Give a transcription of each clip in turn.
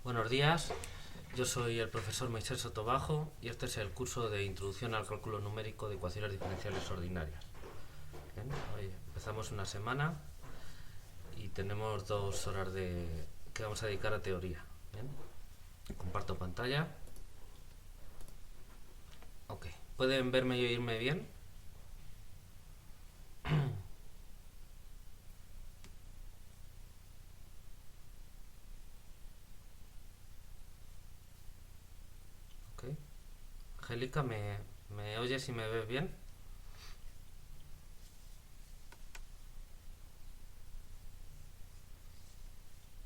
Buenos días, yo soy el profesor Moisés Sotobajo y este es el curso de Introducción al Cálculo Numérico de Ecuaciones Diferenciales Ordinarias. Bien, hoy empezamos una semana y tenemos 2 horas que vamos a dedicar a teoría. Bien, comparto pantalla. Ok, ¿pueden verme y oírme bien? Ok, Angélica, ¿me oyes y me ves bien?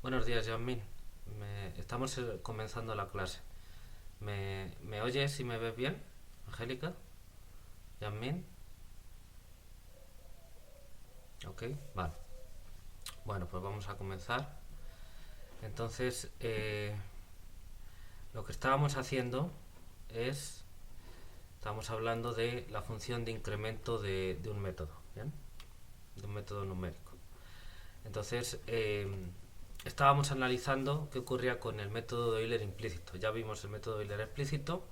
Buenos días, Yasmin. Estamos comenzando la clase. ¿Me oyes y me ves bien, Angélica? ¿Yasmin? Ok, vale. Bueno, pues vamos a comenzar. Entonces, lo que estábamos haciendo es, estábamos hablando de la función de incremento de un método, ¿bien? De un método numérico. Entonces, estábamos analizando qué ocurría con el método de Euler implícito. Ya vimos el método de Euler explícito,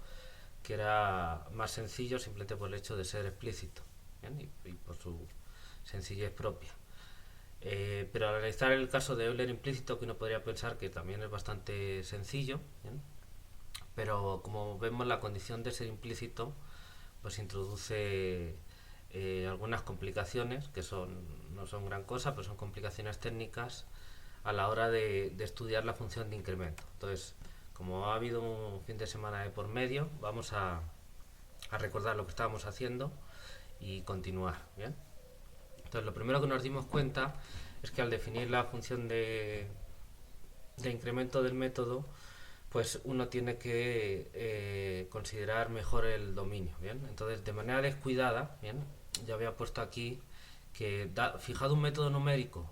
que era más sencillo simplemente por el hecho de ser explícito, ¿bien? Y por su sencillez propia. Pero al analizar el caso de Euler implícito, que uno podría pensar que también es bastante sencillo, ¿bien? Pero como vemos, la condición de ser implícito pues introduce algunas complicaciones que no son gran cosa, pero son complicaciones técnicas a la hora de estudiar la función de incremento. Entonces, como ha habido un fin de semana de por medio, vamos a recordar lo que estábamos haciendo y continuar, ¿bien? Entonces, lo primero que nos dimos cuenta es que al definir la función de incremento del método, pues uno tiene que considerar mejor el dominio, ¿bien? Entonces, de manera descuidada, ¿bien? Yo había puesto aquí que fijado un método numérico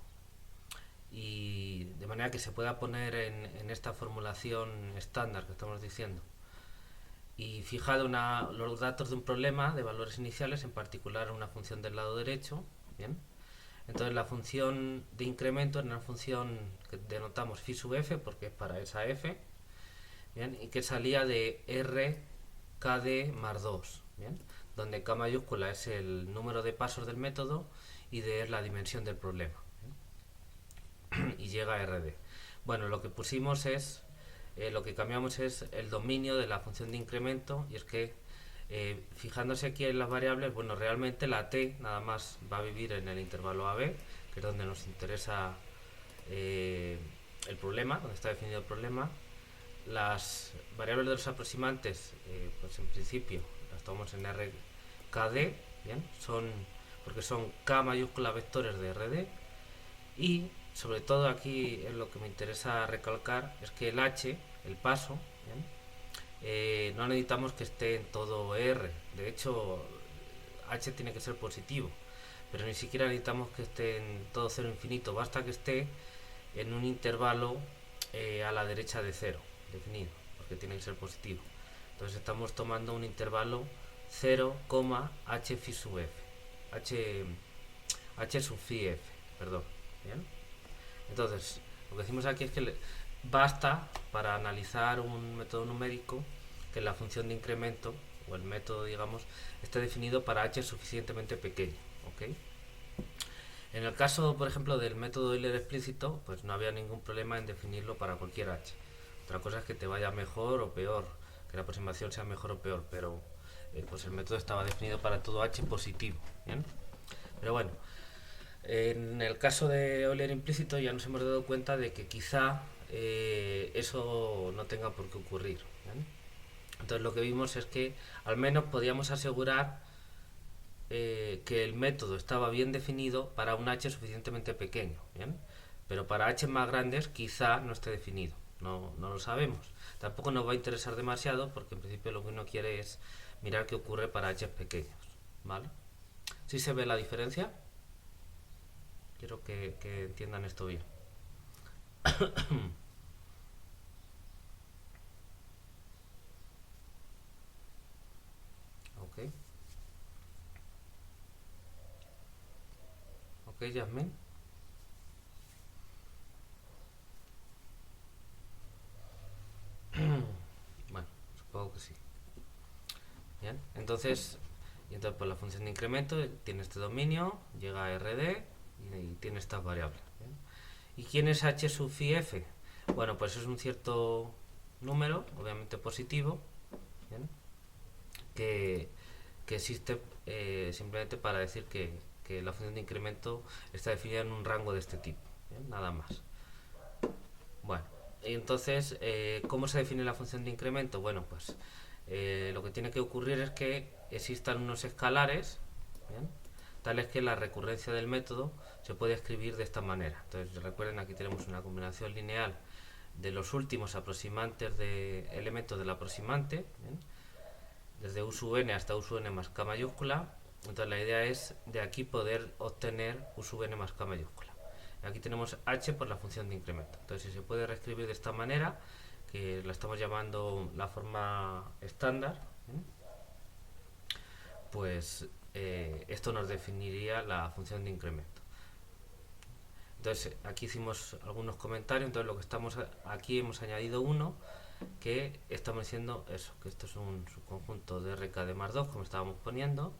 y de manera que se pueda poner en esta formulación estándar que estamos diciendo y fijado los datos de un problema de valores iniciales, en particular una función del lado derecho, ¿bien? Entonces la función de incremento es una función que denotamos phi sub f porque es para esa f, ¿bien? Y que salía de r kd más 2, ¿bien? Donde k mayúscula es el número de pasos del método y d es la dimensión del problema, ¿bien? Y llega a rd. Bueno, lo que pusimos es, lo que cambiamos es el dominio de la función de incremento, y es que fijándose aquí en las variables, bueno, realmente la t nada más va a vivir en el intervalo AB, que es donde nos interesa eh, el problema, donde está definido el problema. Las variables de los aproximantes, pues en principio las tomamos en RKD, ¿bien? Porque son K mayúscula vectores de RD, y sobre todo aquí lo que me interesa recalcar es que el H, el paso, ¿bien? No necesitamos que esté en todo R. De hecho, H tiene que ser positivo, pero ni siquiera necesitamos que esté en todo cero infinito, basta que esté en un intervalo a la derecha de cero, definido, porque tiene que ser positivo. Entonces estamos tomando un intervalo 0, h phi sub f, h, h sub phi f, perdón. ¿Bien? Entonces, lo que decimos aquí es que basta para analizar un método numérico que la función de incremento, o el método, digamos, esté definido para h suficientemente pequeño, ¿ok? En el caso, por ejemplo, del método Euler explícito, pues no había ningún problema en definirlo para cualquier h. Otra cosa es que te vaya mejor o peor, que la aproximación sea mejor o peor, pero pues el método estaba definido para todo h positivo, ¿bien? Pero bueno, en el caso de Euler implícito ya nos hemos dado cuenta de que quizá eso no tenga por qué ocurrir, ¿bien? Entonces lo que vimos es que al menos podíamos asegurar que el método estaba bien definido para un h suficientemente pequeño, ¿bien? Pero para h más grandes quizá no esté definido, no lo sabemos. Tampoco nos va a interesar demasiado porque en principio lo que uno quiere es mirar qué ocurre para h pequeños, ¿vale? ¿Sí se ve la diferencia? Quiero que entiendan esto bien. Ok, ok, Yasmin. ¿bien? Entonces por la función de incremento tiene este dominio, llega a RD y tiene estas variables, ¿bien? ¿Y quién es h sub phi f? Bueno, pues es un cierto número, obviamente positivo, ¿bien? Que existe simplemente para decir que la función de incremento está definida en un rango de este tipo, ¿bien? Nada más. Bueno, y entonces, ¿cómo se define la función de incremento? Bueno, pues lo que tiene que ocurrir es que existan unos escalares, ¿bien?, tales que la recurrencia del método se puede escribir de esta manera. Entonces, recuerden, aquí tenemos una combinación lineal de los últimos aproximantes de elementos del aproximante, ¿bien?, desde u sub n hasta u sub n más k mayúscula. Entonces la idea es de aquí poder obtener u sub n más k mayúscula. Aquí tenemos h por la función de incremento. Entonces, si se puede reescribir de esta manera, que la estamos llamando la forma estándar, pues esto nos definiría la función de incremento. Entonces, aquí hicimos algunos comentarios. Entonces, lo que estamos aquí, hemos añadido uno que estamos diciendo eso, que esto es un subconjunto de RK de más 2, como estábamos poniendo,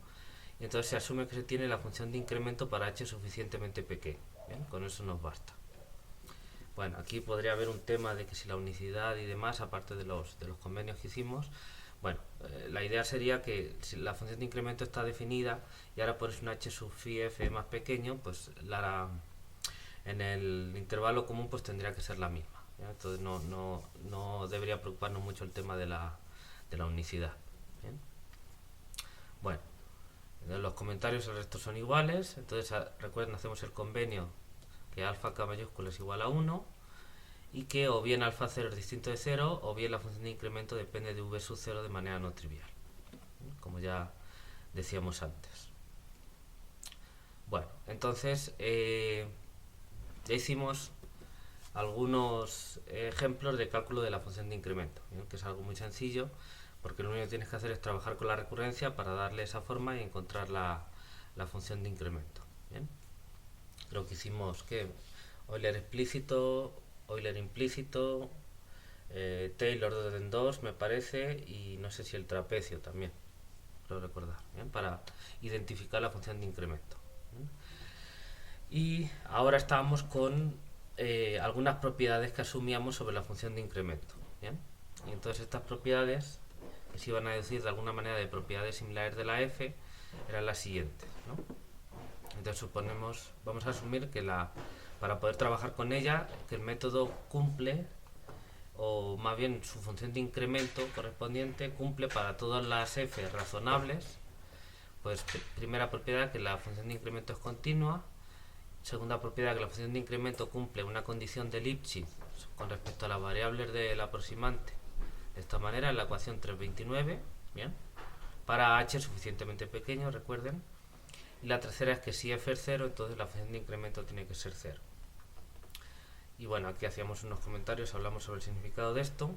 y entonces se asume que se tiene la función de incremento para h suficientemente pequeño. Bien, con eso nos basta. Bueno, aquí podría haber un tema de que si la unicidad y demás, aparte de los convenios que hicimos. Bueno, la idea sería que si la función de incremento está definida y ahora pones un h sub phi f más pequeño, pues en el intervalo común pues tendría que ser la misma, ¿ya? Entonces no debería preocuparnos mucho el tema de la unicidad. ¿Bien? Bueno, los comentarios el resto son iguales. Entonces recuerden, hacemos el convenio que alfa k mayúscula es igual a 1 y que o bien alfa 0 es distinto de 0 o bien la función de incremento depende de v sub 0 de manera no trivial, como ya decíamos antes. Bueno, entonces ya hicimos algunos ejemplos de cálculo de la función de incremento, ¿bien?, que es algo muy sencillo, porque lo único que tienes que hacer es trabajar con la recurrencia para darle esa forma y encontrar la función de incremento. ¿Bien? Creo que hicimos Euler explícito, Euler implícito, Taylor de orden 2 me parece, y no sé si el trapecio también, creo recordar, ¿bien?, para identificar la función de incremento. ¿Bien? Y ahora estamos con algunas propiedades que asumíamos sobre la función de incremento. ¿Bien? Y entonces estas propiedades, que se iban a decir de alguna manera de propiedades similares de la f, eran las siguientes, ¿no? Entonces vamos a asumir que para poder trabajar con ella, que el método cumple, o más bien su función de incremento correspondiente cumple para todas las f razonables. Pues primera propiedad, que la función de incremento es continua. Segunda propiedad, que la función de incremento cumple una condición de Lipschitz con respecto a las variables del aproximante, de esta manera, en la ecuación 329, ¿bien?, para h suficientemente pequeño, recuerden. Y la tercera es que si f es 0, entonces la función de incremento tiene que ser 0. Y bueno, aquí hacíamos unos comentarios, hablamos sobre el significado de esto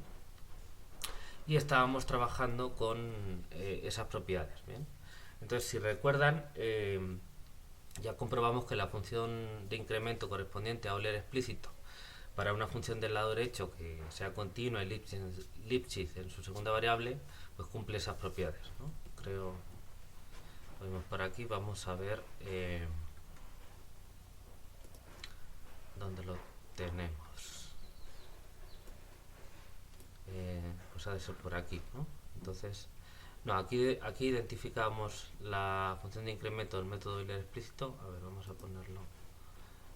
y estábamos trabajando con esas propiedades. ¿Bien? Entonces, si recuerdan, ya comprobamos que la función de incremento correspondiente a Euler explícito para una función del lado derecho que sea continua y Lipschitz en su segunda variable, pues cumple esas propiedades, ¿no? Creo, lo vemos por aquí, vamos a ver dónde lo tenemos. Pues ha de ser por aquí, ¿no? Entonces, no, aquí identificamos la función de incremento del método Euler explícito. A ver, vamos a ponerlo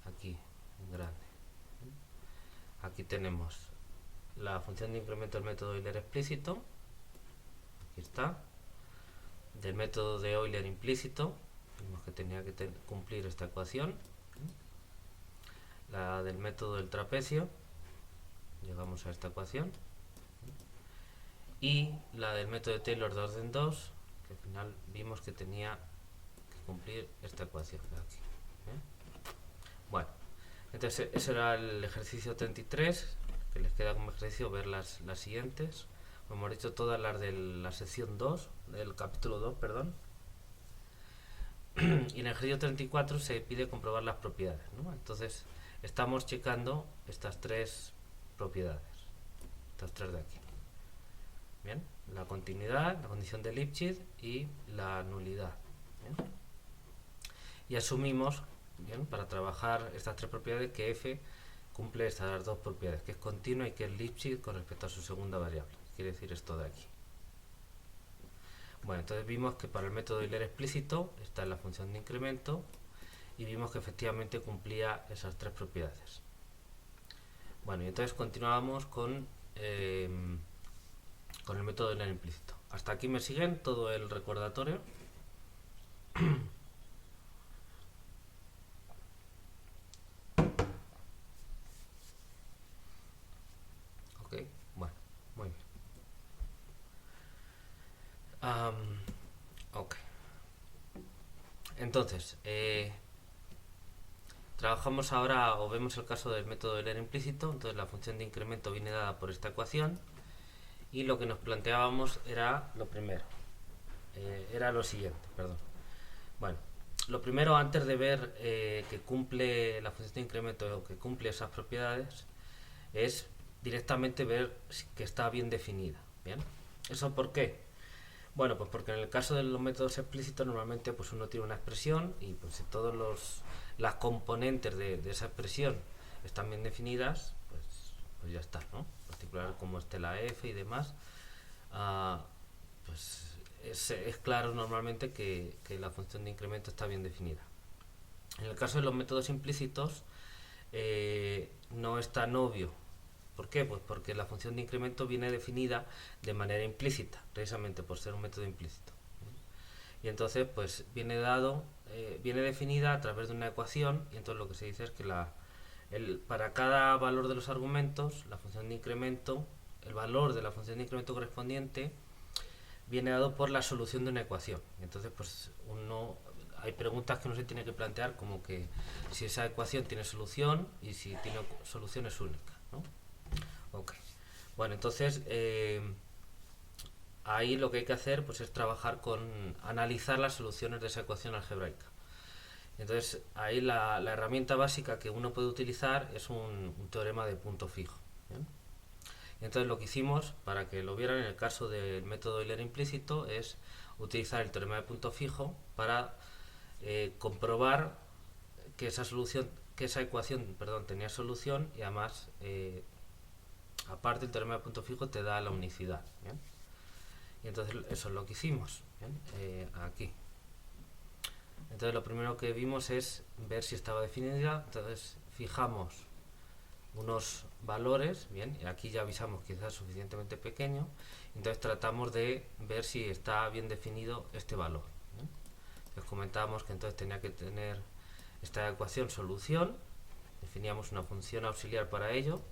aquí en grande. Aquí tenemos la función de incremento del método Euler explícito. Aquí está. Del método de Euler implícito, vimos que tenía que cumplir esta ecuación. La del método del trapecio, llegamos a esta ecuación. Y la del método de Taylor de orden 2, que al final vimos que tenía que cumplir esta ecuación de aquí. Bueno, entonces ese era el ejercicio 33, que les queda como ejercicio ver las siguientes. Como hemos dicho, todas las de la sección 2, del capítulo 2, perdón. Y en el ejercicio 34 se pide comprobar las propiedades, ¿no? Entonces estamos checando estas tres propiedades, estas tres de aquí. Bien, la continuidad, la condición de Lipschitz y la nulidad. Bien. Y asumimos, bien, para trabajar estas tres propiedades, que f cumple estas dos propiedades, que es continua y que es Lipschitz con respecto a su segunda variable. Quiere decir esto de aquí. Bueno, entonces vimos que para el método Euler explícito está en la función de incremento y vimos que efectivamente cumplía esas tres propiedades. Bueno, y entonces continuábamos con el método Euler implícito. ¿Hasta aquí me siguen todo el recordatorio? Ok, bueno, muy bien. Ok. Entonces, trabajamos ahora o vemos el caso del método Euler implícito. Entonces la función de incremento viene dada por esta ecuación y lo que nos planteábamos era lo primero. Era lo siguiente, perdón. Bueno, lo primero, antes de ver que cumple la función de incremento o que cumple esas propiedades, es directamente ver que está bien definida. ¿Bien? ¿Eso por qué? Bueno, pues porque en el caso de los métodos explícitos normalmente pues uno tiene una expresión y pues si todas las componentes de esa expresión están bien definidas, pues ya está, ¿no? En particular como esté la f y demás, pues es claro normalmente que la función de incremento está bien definida. En el caso de los métodos implícitos no es tan obvio. ¿Por qué? Pues porque la función de incremento viene definida de manera implícita, precisamente por ser un método implícito. Y entonces pues viene definida a través de una ecuación, y entonces lo que se dice es que para cada valor de los argumentos, la función de incremento, el valor de la función de incremento correspondiente viene dado por la solución de una ecuación. Entonces, pues hay preguntas que uno se tiene que plantear, como que si esa ecuación tiene solución y si tiene solución es única, ¿no? Ok. Bueno, entonces ahí lo que hay que hacer pues es trabajar con analizar las soluciones de esa ecuación algebraica. Entonces ahí la herramienta básica que uno puede utilizar es un teorema de punto fijo. ¿Bien? Entonces lo que hicimos, para que lo vieran en el caso del método Euler implícito, es utilizar el teorema de punto fijo para comprobar que esa ecuación, tenía solución y además, aparte el teorema de punto fijo te da la unicidad. ¿Bien? Y entonces eso es lo que hicimos. Aquí. Entonces lo primero que vimos es ver si estaba definida. Entonces fijamos unos valores, bien, y aquí ya avisamos quizás suficientemente pequeño, entonces tratamos de ver si está bien definido este valor. ¿Bien? Les comentábamos que entonces tenía que tener esta ecuación solución, definíamos una función auxiliar para ello,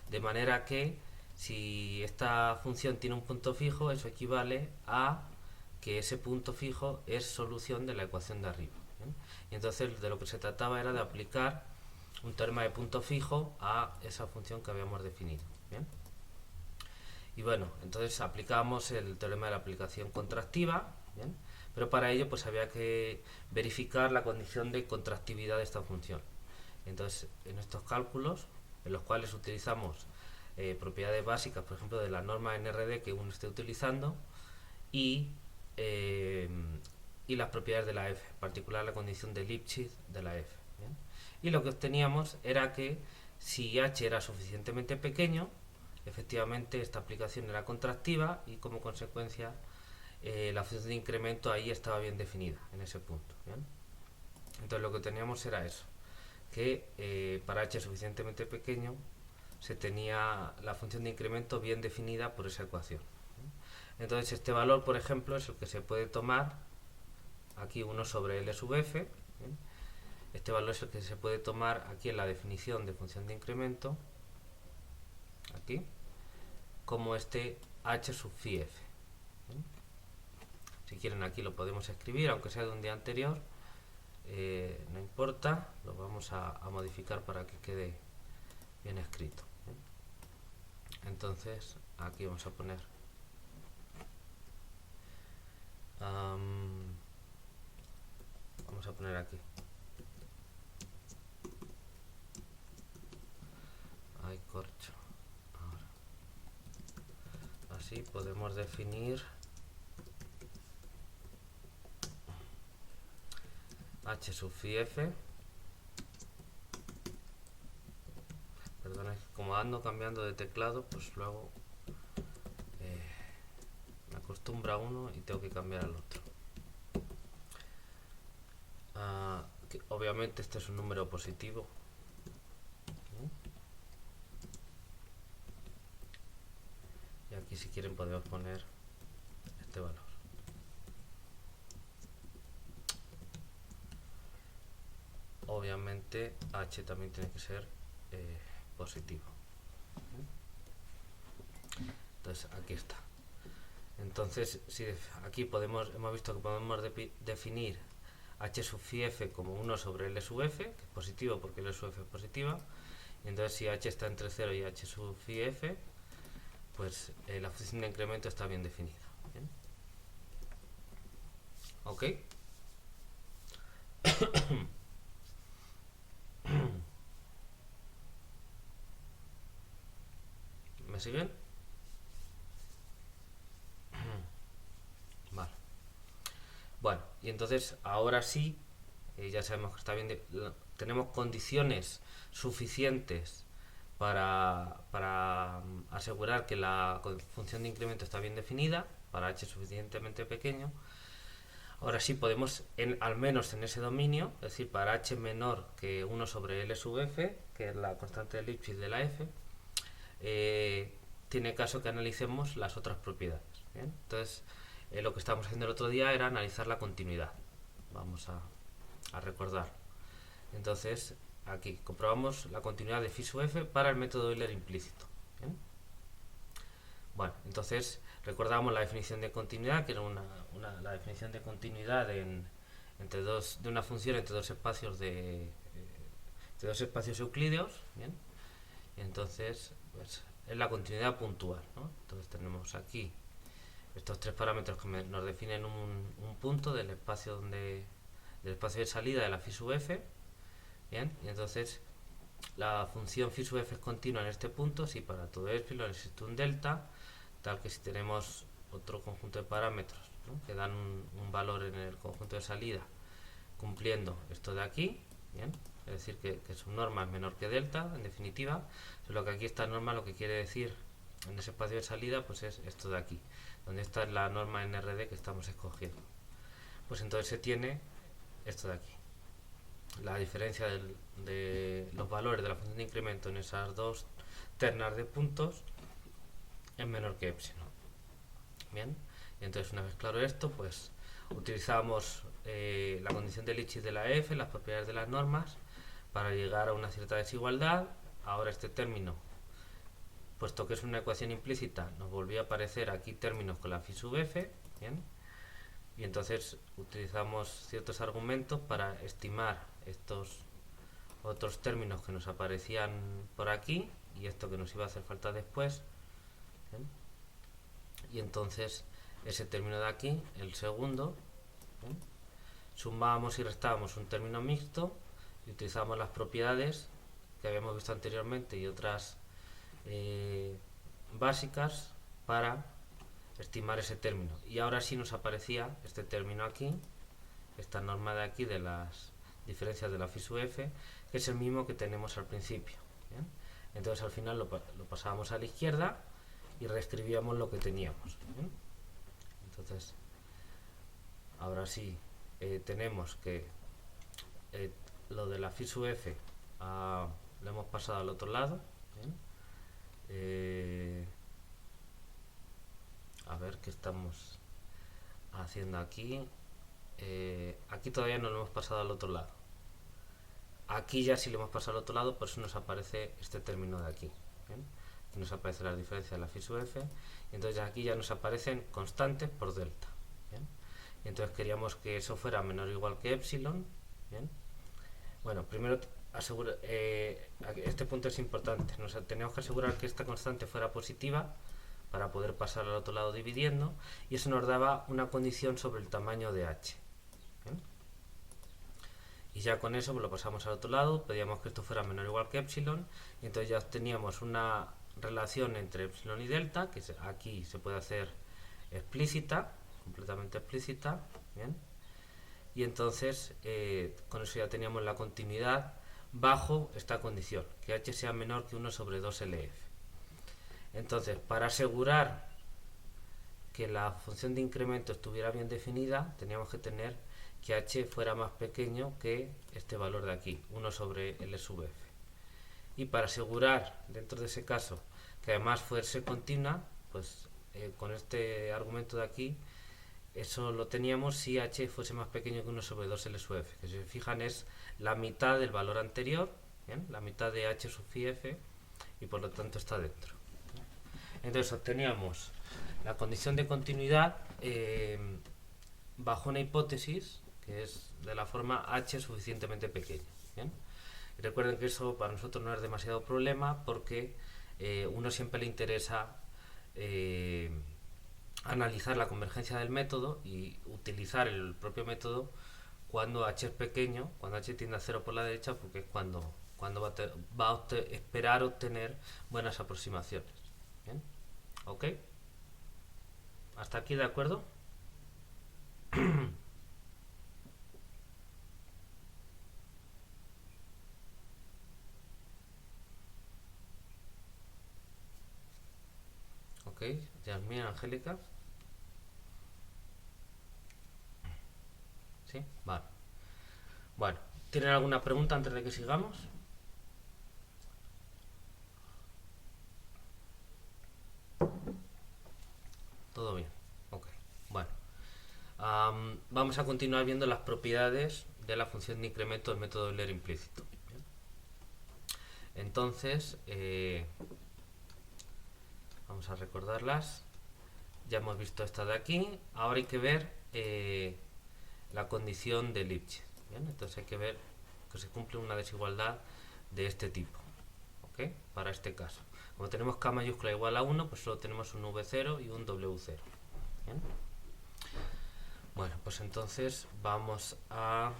de manera que si esta función tiene un punto fijo, eso equivale a que ese punto fijo es solución de la ecuación de arriba. ¿Bien? Y entonces de lo que se trataba era de aplicar un teorema de punto fijo a esa función que habíamos definido. ¿Bien? Y bueno, entonces aplicamos el teorema de la aplicación contractiva, ¿bien? Pero para ello pues había que verificar la condición de contractividad de esta función. Entonces, en estos cálculos, en los cuales utilizamos propiedades básicas, por ejemplo, de la norma NRD que uno esté utilizando, y las propiedades de la f, en particular la condición de Lipschitz de la f. ¿Bien? Y lo que obteníamos era que si h era suficientemente pequeño, efectivamente esta aplicación era contractiva y como consecuencia la función de incremento ahí estaba bien definida en ese punto. ¿Bien? Entonces lo que teníamos era eso, que para h suficientemente pequeño se tenía la función de incremento bien definida por esa ecuación. Entonces este valor, por ejemplo, es el que se puede tomar aquí 1 sobre L sub f. ¿Bien? Este valor es el que se puede tomar aquí en la definición de función de incremento, aquí, como este h sub phi f. ¿Bien? Si quieren aquí lo podemos escribir, aunque sea de un día anterior, no importa, lo vamos a modificar para que quede bien escrito. ¿Bien? Entonces aquí vamos a poner vamos a poner aquí corcho ahora así podemos definir h sub phi f. Perdona, como ando cambiando de teclado, pues luego me acostumbra a uno y tengo que cambiar al otro. Obviamente este es un número positivo. Y aquí, si quieren, podemos poner este valor. Obviamente h también tiene que ser positivo. Entonces aquí está. Entonces, si aquí hemos visto que podemos definir h sub phi f como 1 sobre L sub f, que es positivo porque L sub f es positiva. Y entonces, si h está entre 0 y h sub phi f, pues la función de incremento está bien definida. ¿Bien? ¿Ok? ¿Me siguen? Vale. Bueno, y entonces ahora sí, ya sabemos que está bien, tenemos condiciones suficientes para asegurar que la función de incremento está bien definida, para h suficientemente pequeño. Ahora sí podemos, al menos en ese dominio, es decir, para h menor que 1 sobre L sub f, que es la constante de Lipschitz de la f, tiene caso que analicemos las otras propiedades. ¿Bien? Entonces, lo que estábamos haciendo el otro día era analizar la continuidad. Vamos a recordar. Entonces, aquí comprobamos la continuidad de phi sub f para el método Euler implícito. ¿Bien? Bueno, entonces recordamos la definición de continuidad, que era la definición de continuidad de una función entre dos espacios euclídeos. ¿Bien? Y entonces, pues, es la continuidad puntual, ¿no? Entonces tenemos aquí estos tres parámetros que nos definen un punto del espacio de salida de la phi sub f. Bien, y entonces la función phi sub f es continua en este punto si para todo epsilon existe un delta, tal que si tenemos otro conjunto de parámetros, ¿no?, que dan un valor en el conjunto de salida cumpliendo esto de aquí, bien, es decir que su norma es menor que delta, en definitiva, solo que aquí esta norma lo que quiere decir en ese espacio de salida pues es esto de aquí, donde esta es la norma NRD que estamos escogiendo. Pues entonces se tiene esto de aquí. La diferencia de los valores de la función de incremento en esas dos ternas de puntos es menor que epsilon. Bien, y entonces una vez claro esto, pues utilizamos la condición de Lipschitz de la f, las propiedades de las normas, para llegar a una cierta desigualdad. Ahora este término, puesto que es una ecuación implícita, nos volvió a aparecer aquí términos con la phi sub f. Bien, y entonces utilizamos ciertos argumentos para estimar estos otros términos que nos aparecían por aquí y esto que nos iba a hacer falta después. ¿Bien? Y entonces ese término de aquí, el segundo, ¿bien?, sumábamos y restábamos un término mixto y utilizamos las propiedades que habíamos visto anteriormente y otras básicas para estimar ese término. Y ahora sí nos aparecía este término aquí, esta norma de aquí de las diferencias de la phi sub f, que es el mismo que tenemos al principio. ¿Bien? Entonces al final lo pasábamos a la izquierda y reescribíamos lo que teníamos. ¿Bien? Entonces ahora sí tenemos que lo de la phi sub f lo hemos pasado al otro lado. ¿Bien? A ver qué estamos haciendo aquí. Aquí todavía no lo hemos pasado al otro lado. Aquí ya sí lo hemos pasado al otro lado, por eso nos aparece este término de aquí. ¿Bien? Aquí nos aparece la diferencia de la phi sub f, y entonces aquí ya nos aparecen constantes por delta. ¿Bien? Y entonces queríamos que eso fuera menor o igual que epsilon. ¿Bien? Bueno, primero este punto es importante. Tenemos que asegurar que esta constante fuera positiva para poder pasar al otro lado dividiendo, y eso nos daba una condición sobre el tamaño de h. ¿Bien? Y ya con eso pues lo pasamos al otro lado, pedíamos que esto fuera menor o igual que epsilon, y entonces ya obteníamos una relación entre epsilon y delta, que aquí se puede hacer explícita, completamente explícita, ¿bien? Y entonces con eso ya teníamos la continuidad bajo esta condición, que h sea menor que 1 sobre 2LF. Entonces, para asegurar que la función de incremento estuviera bien definida, teníamos que tener que h fuera más pequeño que este valor de aquí, 1 sobre L sub f. Y para asegurar, dentro de ese caso, que además fuese continua, pues con este argumento de aquí, eso lo teníamos si h fuese más pequeño que 1 sobre 2L sub f, que si se fijan es la mitad del valor anterior, ¿bien? La mitad de h sub phi f, y por lo tanto está dentro. Entonces obteníamos la condición de continuidad bajo una hipótesis que es de la forma h suficientemente pequeña, ¿bien? Y recuerden que eso para nosotros no es demasiado problema porque uno siempre le interesa analizar la convergencia del método y utilizar el propio método cuando h es pequeño, cuando h tiende a 0 por la derecha, porque es cuando va a esperar obtener buenas aproximaciones. ¿Bien? ¿Ok? ¿Hasta aquí de acuerdo? Ok, Yasmín, Angélica. ¿Sí? Vale. Bueno, ¿tienen alguna pregunta antes de que sigamos? Todo bien. Ok. Bueno, vamos a continuar viendo las propiedades de la función de incremento del método Euler implícito. ¿Bien? Entonces, vamos a recordarlas. Ya hemos visto esta de aquí. Ahora hay que ver la condición de Lipschitz. ¿Bien? Entonces hay que ver que se cumple una desigualdad de este tipo. ¿Ok? Para este caso. Como tenemos k mayúscula igual a 1, pues solo tenemos un v0 y un w0. ¿Bien? Bueno, pues entonces vamos a...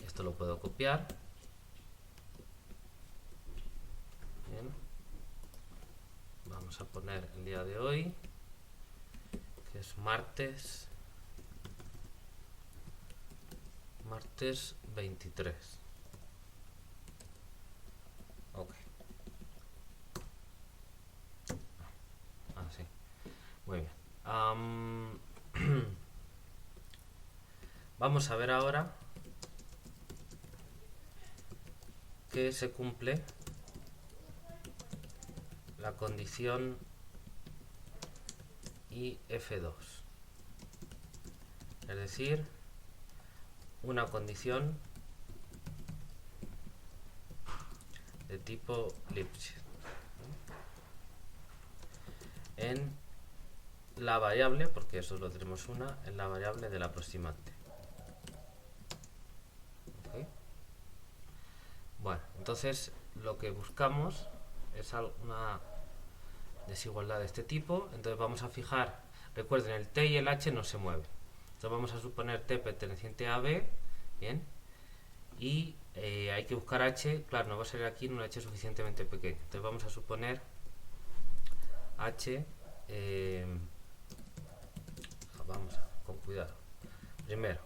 esto lo puedo copiar. Bien. Vamos a poner el día de hoy, que es martes 23. Ok. Sí. Muy bien. Vamos a ver ahora que se cumple la condición IF2. Es decir, una condición de tipo Lipschitz en la variable, porque eso lo tenemos en la variable del aproximante. ¿Okay? Bueno, entonces lo que buscamos es una desigualdad de este tipo. Entonces vamos a fijar, recuerden, el t y el h no se mueven. Entonces vamos a suponer t perteneciente a b, bien, y hay que buscar h, claro, no va a ser aquí un h suficientemente pequeño. Entonces vamos a suponer h, vamos con cuidado. Primero,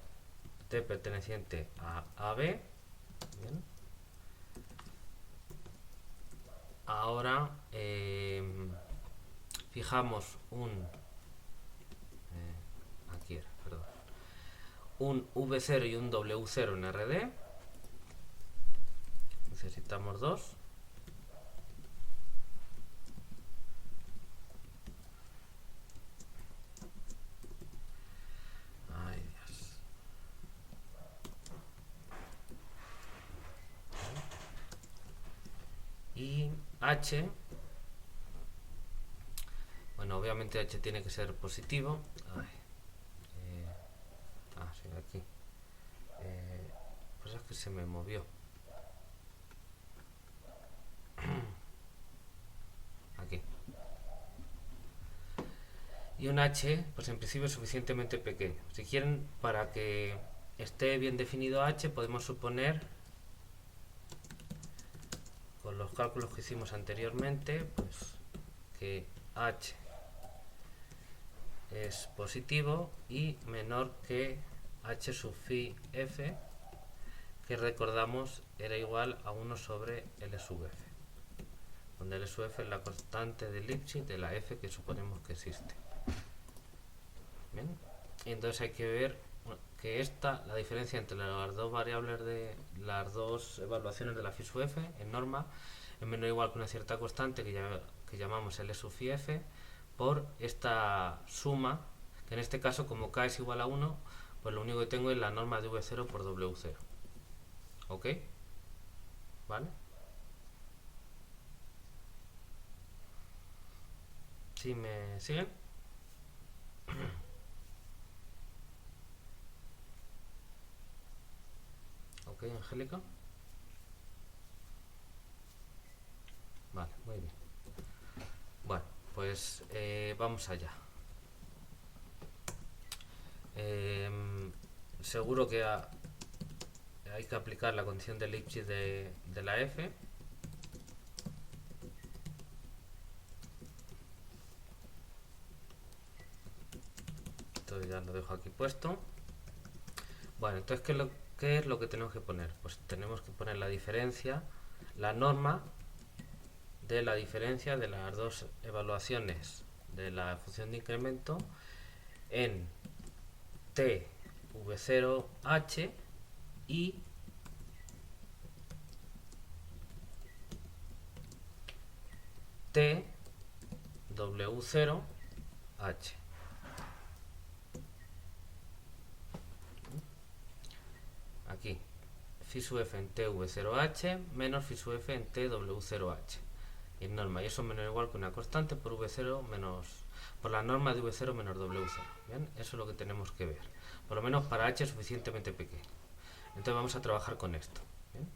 t perteneciente a AB, bien. Ahora fijamos un V0 y un W0 en RD. Necesitamos dos. Ay, Dios. Y H, bueno, obviamente H tiene que ser positivo. Ay, sí, aquí. Pues es que se me movió. Aquí. Y un H, pues en principio es suficientemente pequeño. Si quieren, para que esté bien definido H, podemos suponer con los cálculos que hicimos anteriormente, pues que h es positivo y menor que h sub phi f, que recordamos era igual a 1 sobre L sub f, donde L sub f es la constante de Lipschitz de la f que suponemos que existe. Bien, y entonces hay que ver que la diferencia entre las dos variables de las dos evaluaciones de la phi sub f en norma es menor o igual que una cierta constante que llamamos L sub phi f por esta suma, que en este caso como k es igual a 1, pues lo único que tengo es la norma de v0 por w0. ¿Ok? ¿Vale? ¿Sí me siguen? ¿Ok, Angélica? Vale, muy bien. Bueno, pues vamos allá. Seguro que hay que aplicar la condición de Lipschitz de la f. Entonces ya lo dejo aquí puesto. Bueno, entonces ¿qué es lo que tenemos que poner? Pues tenemos que poner la diferencia, la norma de la diferencia de las dos evaluaciones de la función de incremento en t v0h y t w0h. Aquí phi sub f en t v0h menos phi sub f en t w0h. Y norma, y eso es menor o igual que una constante por v0 menos por la norma de v0 menos w0. ¿Bien? Eso es lo que tenemos que ver, por lo menos para h suficientemente pequeño. Entonces vamos a trabajar con esto. ¿Bien?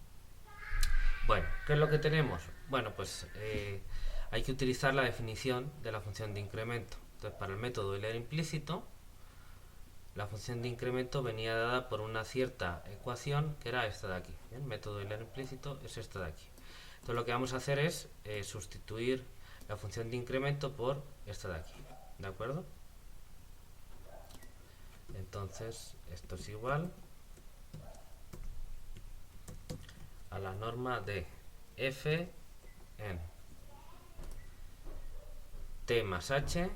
Bueno, ¿qué es lo que tenemos? Bueno, pues hay que utilizar la definición de la función de incremento. Entonces, para el método Euler implícito, la función de incremento venía dada por una cierta ecuación que era esta de aquí. ¿Bien? El método Euler implícito es esta de aquí. Entonces lo que vamos a hacer es sustituir la función de incremento por esta de aquí. ¿De acuerdo? Entonces esto es igual a la norma de f en t más h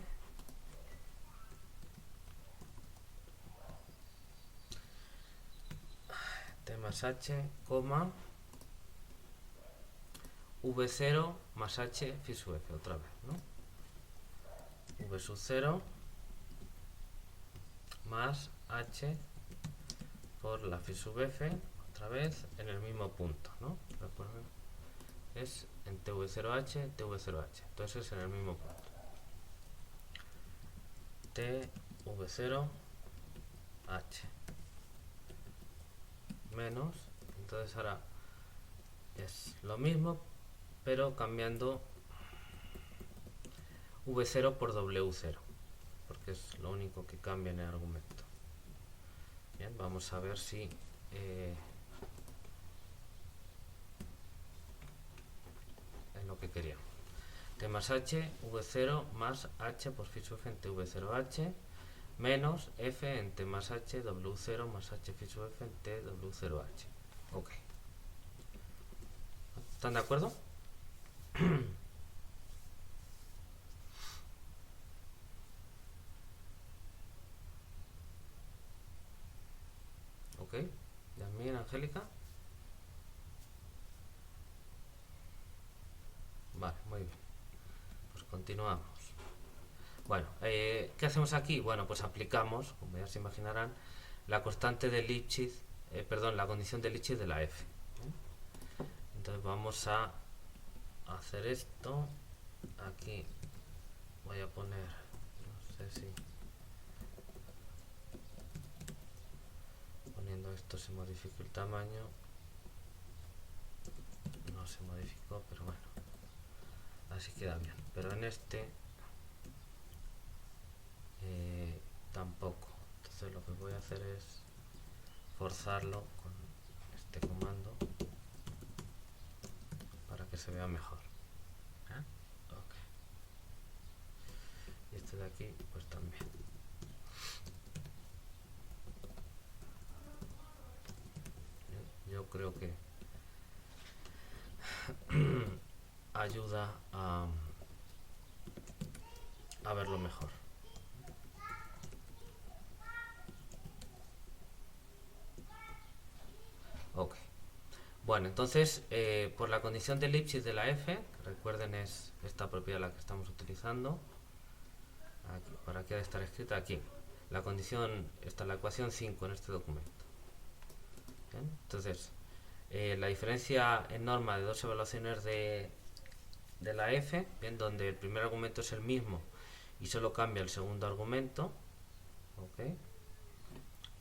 más h, v0 más h phi sub f, otra vez, ¿no? v sub 0 más h por la phi sub f, otra vez en el mismo punto, ¿no? Recuerden, es en tv0h, tv0h, entonces es en el mismo punto. tv0h menos, entonces ahora es lo mismo, pero cambiando v0 por w0, porque es lo único que cambia en el argumento. Bien, vamos a ver si es lo que queríamos. T más h, v0 más h por phi sub f en tv0h menos f en t más h, w0 más h phi sub f en tw0h. Ok. ¿Están de acuerdo? Ok. Yasmín, Angélica. Vale, muy bien. Pues continuamos. Bueno, ¿qué hacemos aquí? Bueno, pues aplicamos, como ya se imaginarán, la constante de Lipschitz, perdón, la condición de Lipschitz de la f. Entonces vamos a hacer esto. Aquí voy a poner, no sé si poniendo esto se modifica el tamaño. No se modificó, pero bueno, así queda bien. Pero en este tampoco. Entonces lo que voy a hacer es forzarlo con este comando para que se vea mejor. Ok. Y este de aquí pues también. Yo creo que ayuda a verlo mejor. Ok. Bueno, entonces, por la condición de Lipschitz de la f, que recuerden es esta propiedad la que estamos utilizando, aquí, para aquí ha de estar escrita aquí. La condición está en la ecuación 5 en este documento. ¿Bien? Entonces, la diferencia en norma de dos evaluaciones de la f, bien, donde el primer argumento es el mismo y solo cambia el segundo argumento, ¿okay?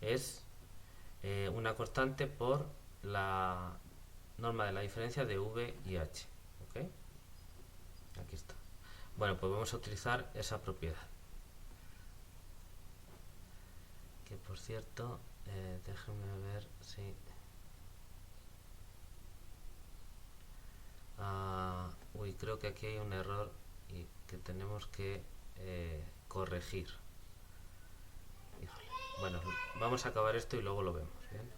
Es una constante por la norma de la diferencia de v y h. ¿Okay? Aquí está. Bueno, pues vamos a utilizar esa propiedad. Que por cierto, déjenme ver si... uy, creo que aquí hay un error y que tenemos que corregir. Híjole. Bueno, vamos a acabar esto y luego lo vemos. ¿Bien?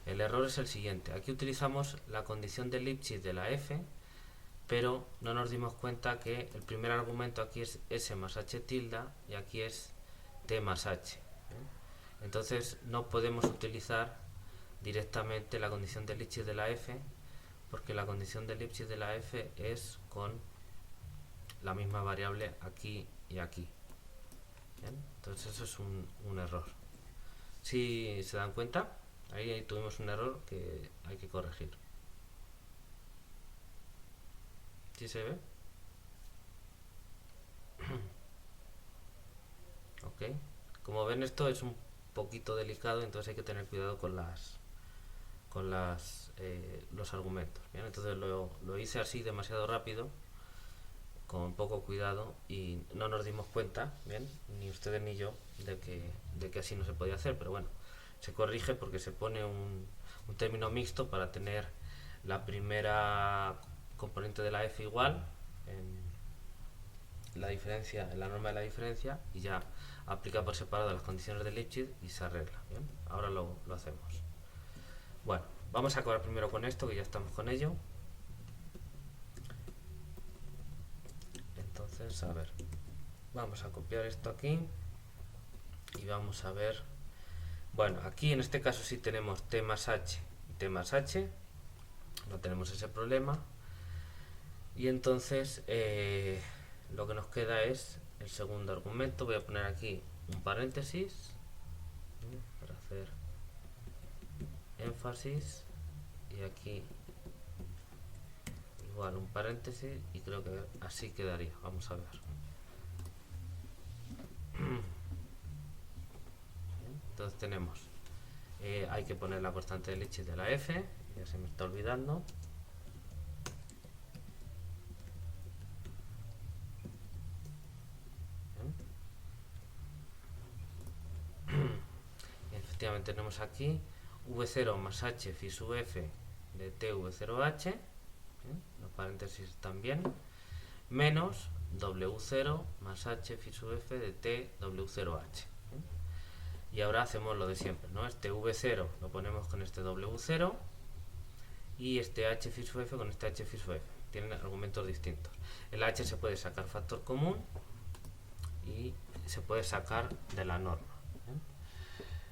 El error es el siguiente. Aquí utilizamos la condición de Lipschitz de la f, pero no nos dimos cuenta que el primer argumento aquí es s más h tilde y aquí es t más h. ¿Bien? Entonces no podemos utilizar directamente la condición de Lipschitz de la f, porque la condición de Lipschitz de la f es con la misma variable aquí y aquí. ¿Bien? Entonces eso es un error. Si se dan cuenta, ahí tuvimos un error que hay que corregir. ¿Sí se ve? Ok. Como ven, esto es un poquito delicado, entonces hay que tener cuidado con los argumentos. ¿Bien? Entonces lo hice así demasiado rápido, con poco cuidado, y no nos dimos cuenta, ¿bien? Ni ustedes ni yo, de que así no se podía hacer, pero bueno, se corrige porque se pone un término mixto para tener la primera componente de la f igual en la diferencia, en la norma de la diferencia, y ya aplica por separado las condiciones de Lipschitz y se arregla. ¿Bien? Ahora lo hacemos. Bueno, vamos a acabar primero con esto, que ya estamos con ello. Entonces, a ver, vamos a copiar esto aquí y vamos a ver. Bueno, aquí en este caso sí tenemos t más h y t más h, no tenemos ese problema, y entonces lo que nos queda es el segundo argumento. Voy a poner aquí un paréntesis para hacer énfasis, y aquí igual un paréntesis, y creo que así quedaría. Vamos a ver. Entonces tenemos, hay que poner la constante de Lipschitz de la f, ya se me está olvidando. Efectivamente tenemos aquí v0 más h phi sub f de t v0h, los paréntesis también, menos w0 más h phi sub f de t w0h. Y ahora hacemos lo de siempre, ¿no? Este v0 lo ponemos con este w0 y este h phi sub f con este h phi sub f. Tienen argumentos distintos. El h se puede sacar factor común y se puede sacar de la norma.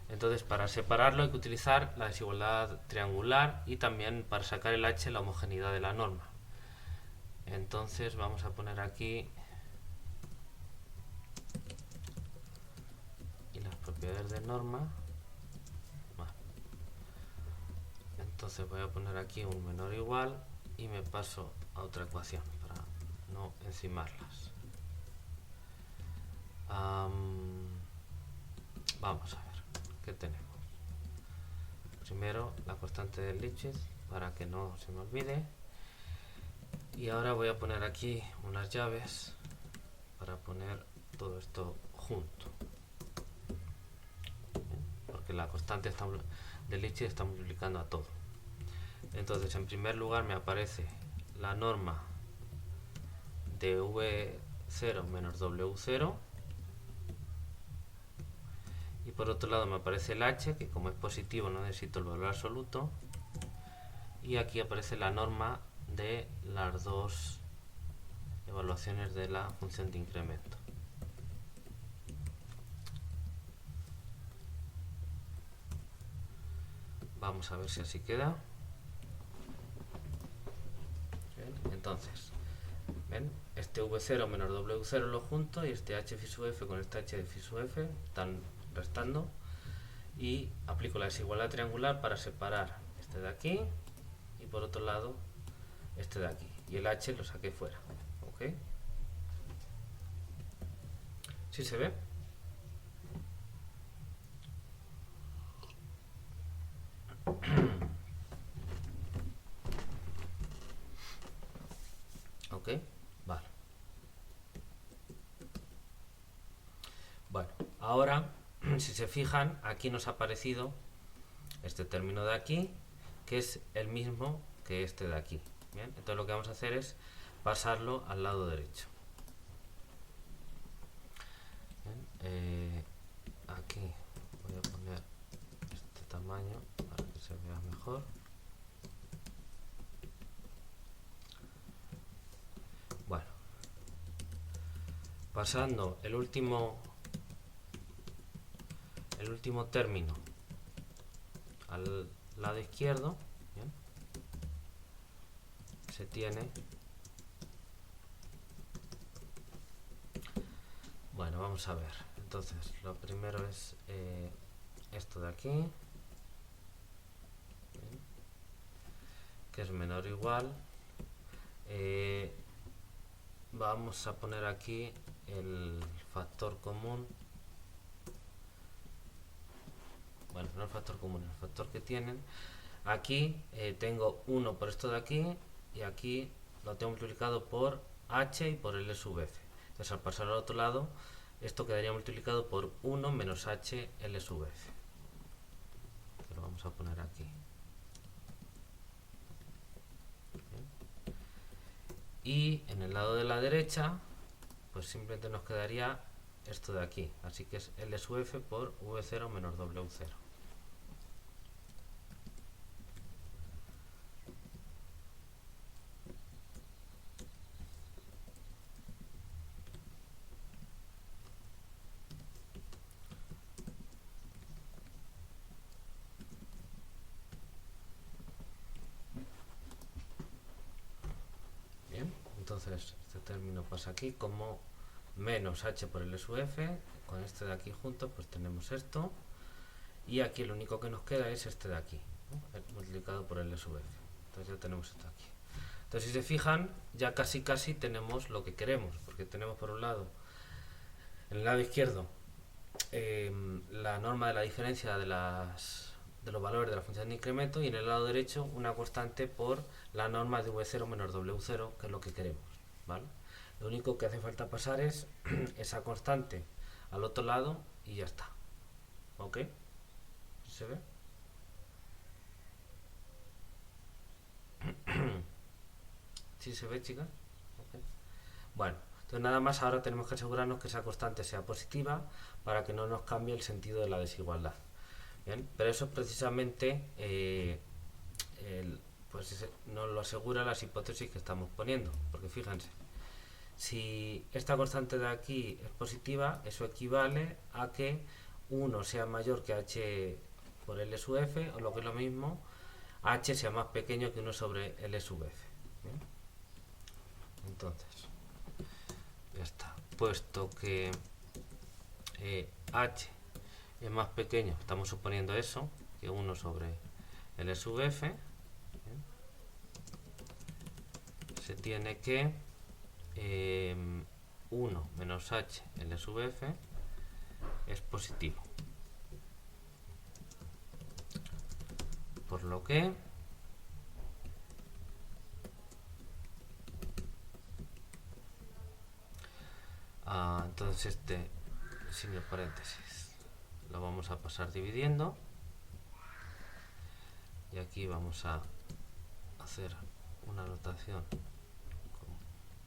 Entonces, para separarlo hay que utilizar la desigualdad triangular, y también para sacar el h la homogeneidad de la norma. Entonces vamos a poner aquí y las propiedades de norma. Vale. Entonces voy a poner aquí un menor o igual y me paso a otra ecuación para no encimarlas. Vamos a ver qué tenemos. Primero la constante de Lipschitz para que no se me olvide, y ahora voy a poner aquí unas llaves para poner todo esto junto, porque la constante de Lipschitz está multiplicando a todo. Entonces, en primer lugar me aparece la norma de V0 menos W0, y por otro lado me aparece el H, que como es positivo no necesito el valor absoluto, y aquí aparece la norma de las dos evaluaciones de la función de incremento. Vamos a ver si así queda. Bien, entonces, ¿ven? Este V0 menos W0 lo junto, y este H phi sub f con este H de phi sub f están restando, y aplico la desigualdad triangular para separar este de aquí y por otro lado este de aquí, y el H lo saqué fuera. ¿Ok? ¿Sí se ve? ¿Ok? Vale. Bueno, ahora, si se fijan, aquí nos ha aparecido este término de aquí, que es el mismo que este de aquí. Bien, entonces lo que vamos a hacer es pasarlo al lado derecho. Bien, aquí voy a poner este tamaño para que se vea mejor. Bueno, pasando el último término al lado izquierdo, ¿bien? Se tiene, bueno, vamos a ver. Entonces lo primero es esto de aquí, ¿bien? Que es menor o igual, vamos a poner aquí el factor común, bueno, no el factor común, el factor que tienen. Aquí tengo 1 por esto de aquí, y aquí lo tengo multiplicado por h y por L sub f. Entonces al pasar al otro lado, esto quedaría multiplicado por 1 menos h L sub f. Que lo vamos a poner aquí. Y en el lado de la derecha, pues simplemente nos quedaría esto de aquí. Así que es L sub f por V0 menos W0. Bien, entonces este término pasa aquí como menos h por L sub f. Con este de aquí junto pues tenemos esto, y aquí lo único que nos queda es este de aquí, ¿no? Multiplicado por L sub f. Entonces ya tenemos esto aquí. Entonces si se fijan, ya casi tenemos lo que queremos, porque tenemos por un lado, en el lado izquierdo, la norma de la diferencia de los valores de la función de incremento, y en el lado derecho una constante por la norma de V0 menos W0, que es lo que queremos, ¿vale? Lo único que hace falta pasar es esa constante al otro lado y ya está. ¿Ok? ¿Se ve? ¿Sí se ve, chicas? Okay. Bueno, entonces nada más, ahora tenemos que asegurarnos que esa constante sea positiva para que no nos cambie el sentido de la desigualdad. Bien, pero eso precisamente pues nos lo asegura las hipótesis que estamos poniendo, porque fíjense, si esta constante de aquí es positiva, eso equivale a que 1 sea mayor que h por L sub f, o lo que es lo mismo, h sea más pequeño que 1 sobre L sub f. ¿Bien? Entonces, ya está. Puesto que h es más pequeño, estamos suponiendo eso, que 1 sobre L sub f, ¿bien? Se tiene que 1 menos h L sub f es positivo. Por lo que entonces este signo paréntesis lo vamos a pasar dividiendo, y aquí vamos a hacer una notación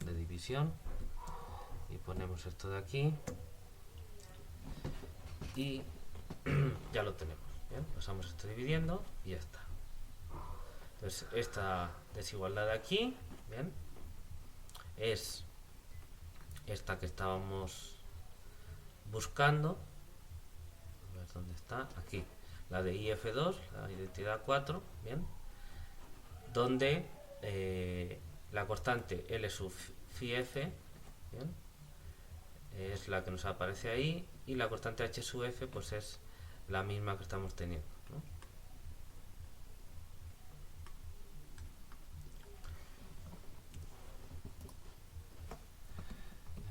de división y ponemos esto de aquí y ya lo tenemos. Bien, pasamos esto dividiendo y ya está. Entonces esta desigualdad de aquí, bien, es esta que estábamos buscando. A ver dónde está, aquí, la de IF2, la identidad 4, bien, donde la constante L sub phi f, bien, es la que nos aparece ahí, y la constante H sub f pues es la misma que estamos teniendo, ¿no?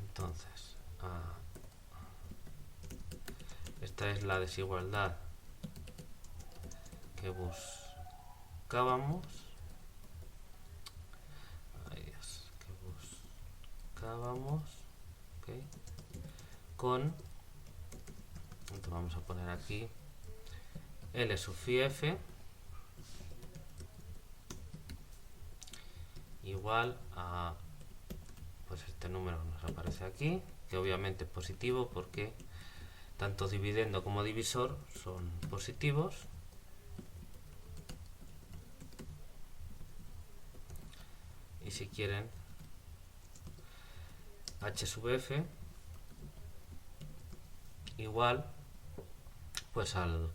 Entonces, esta es la desigualdad que buscábamos. Ay Dios, que buscábamos, ¿okay? Con, entonces vamos a poner aquí L sub phi f igual a, pues este número nos aparece aquí, que obviamente es positivo porque tanto dividendo como divisor son positivos. Y si quieren, H sub f igual pues al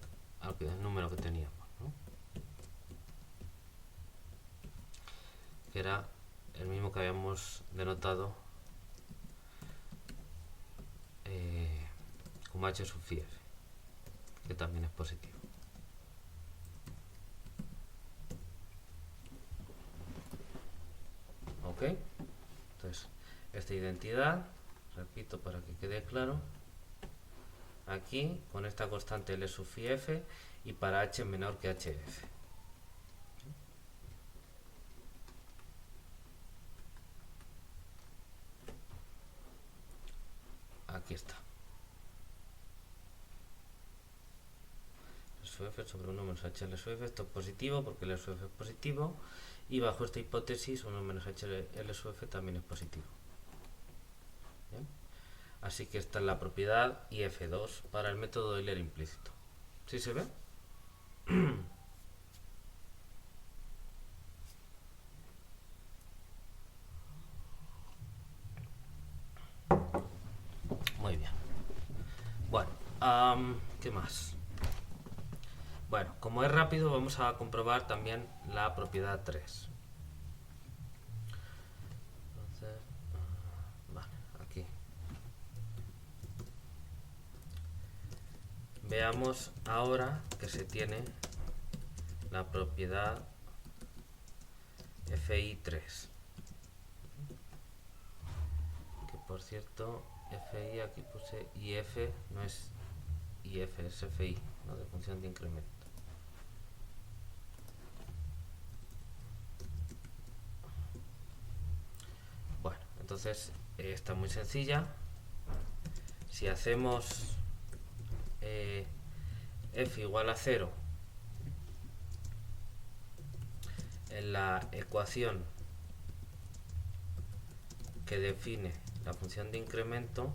número que teníamos, ¿no? Que era el mismo que habíamos denotado como H sub phi f, que también es positivo. Ok, entonces esta identidad, repito para que quede claro, aquí con esta constante L sub phi f y para h menor que hf. Aquí está. L sub f sobre 1 menos h L sub f, esto es positivo porque L sub f es positivo, y bajo esta hipótesis 1 menos h L sub f también es positivo. ¿Bien? Así que esta es la propiedad IF2 para el método de Euler implícito. ¿Sí se ve? Muy bien. Bueno, ¿qué más? Bueno, como es rápido, vamos a comprobar también la propiedad 3. Entonces, vale, aquí. Veamos ahora que se tiene la propiedad FI3. Que por cierto, FI aquí puse IF, no es IF, es FI, ¿no? De función de incremento. Bueno, entonces está muy sencilla. Si hacemos f igual a 0 en la ecuación que define la función de incremento,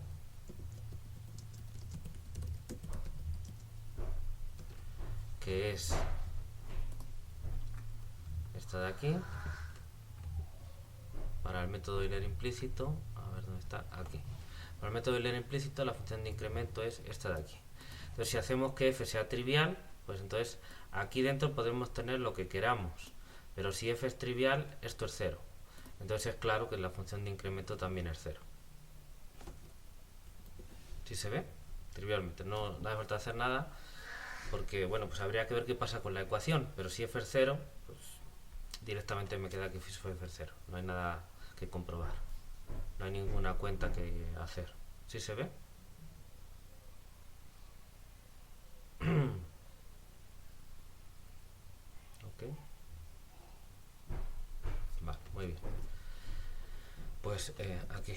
que es esta de aquí, para el método de Euler implícito, a ver dónde está, aquí. Para el método de Euler implícito la función de incremento es esta de aquí. Entonces si hacemos que f sea trivial, pues entonces aquí dentro podemos tener lo que queramos, pero si f es trivial, esto es 0. Entonces es claro que la función de incremento también es 0. ¿Sí se ve? Trivialmente, no hace falta hacer nada, porque bueno, pues habría que ver qué pasa con la ecuación, pero si f es 0, pues directamente me queda que f es 0. No hay nada que comprobar, no hay ninguna cuenta que hacer. ¿Sí se ve? Ok. Vale, muy bien. Pues aquí,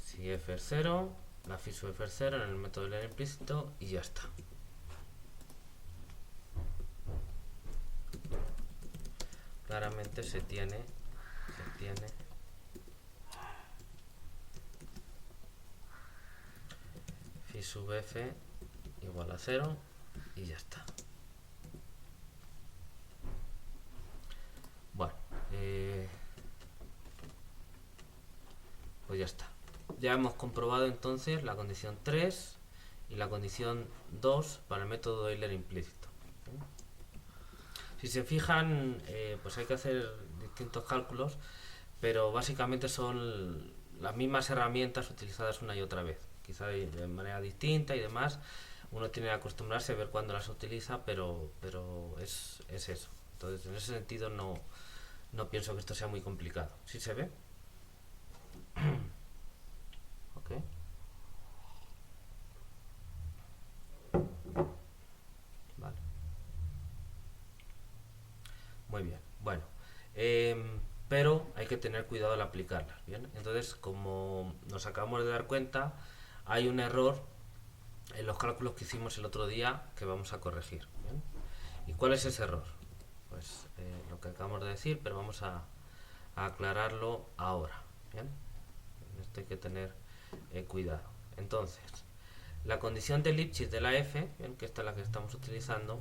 si f es 0, la phi sub f es 0 en el método de Euler implícito y ya está. Claramente se tiene tiene phi sub f igual a 0 y ya está. Bueno, pues ya está. Ya hemos comprobado entonces la condición 3 y la condición 2 para el método de Euler implícito. Si se fijan, pues hay que hacer distintos cálculos, pero básicamente son las mismas herramientas utilizadas una y otra vez, quizá de manera distinta y demás. Uno tiene que acostumbrarse a ver cuándo las utiliza, pero es eso. Entonces, en ese sentido no pienso que esto sea muy complicado. ¿Sí se ve? Ok. Vale. Muy bien. Bueno. Pero hay que tener cuidado al aplicarlas, ¿bien? Entonces, como nos acabamos de dar cuenta, hay un error en los cálculos que hicimos el otro día que vamos a corregir, ¿bien? ¿Y cuál es ese error? Pues lo que acabamos de decir, pero vamos a aclararlo ahora, ¿bien? En esto hay que tener cuidado. Entonces, la condición de Lipschitz de la f, ¿bien?, que esta es la que estamos utilizando,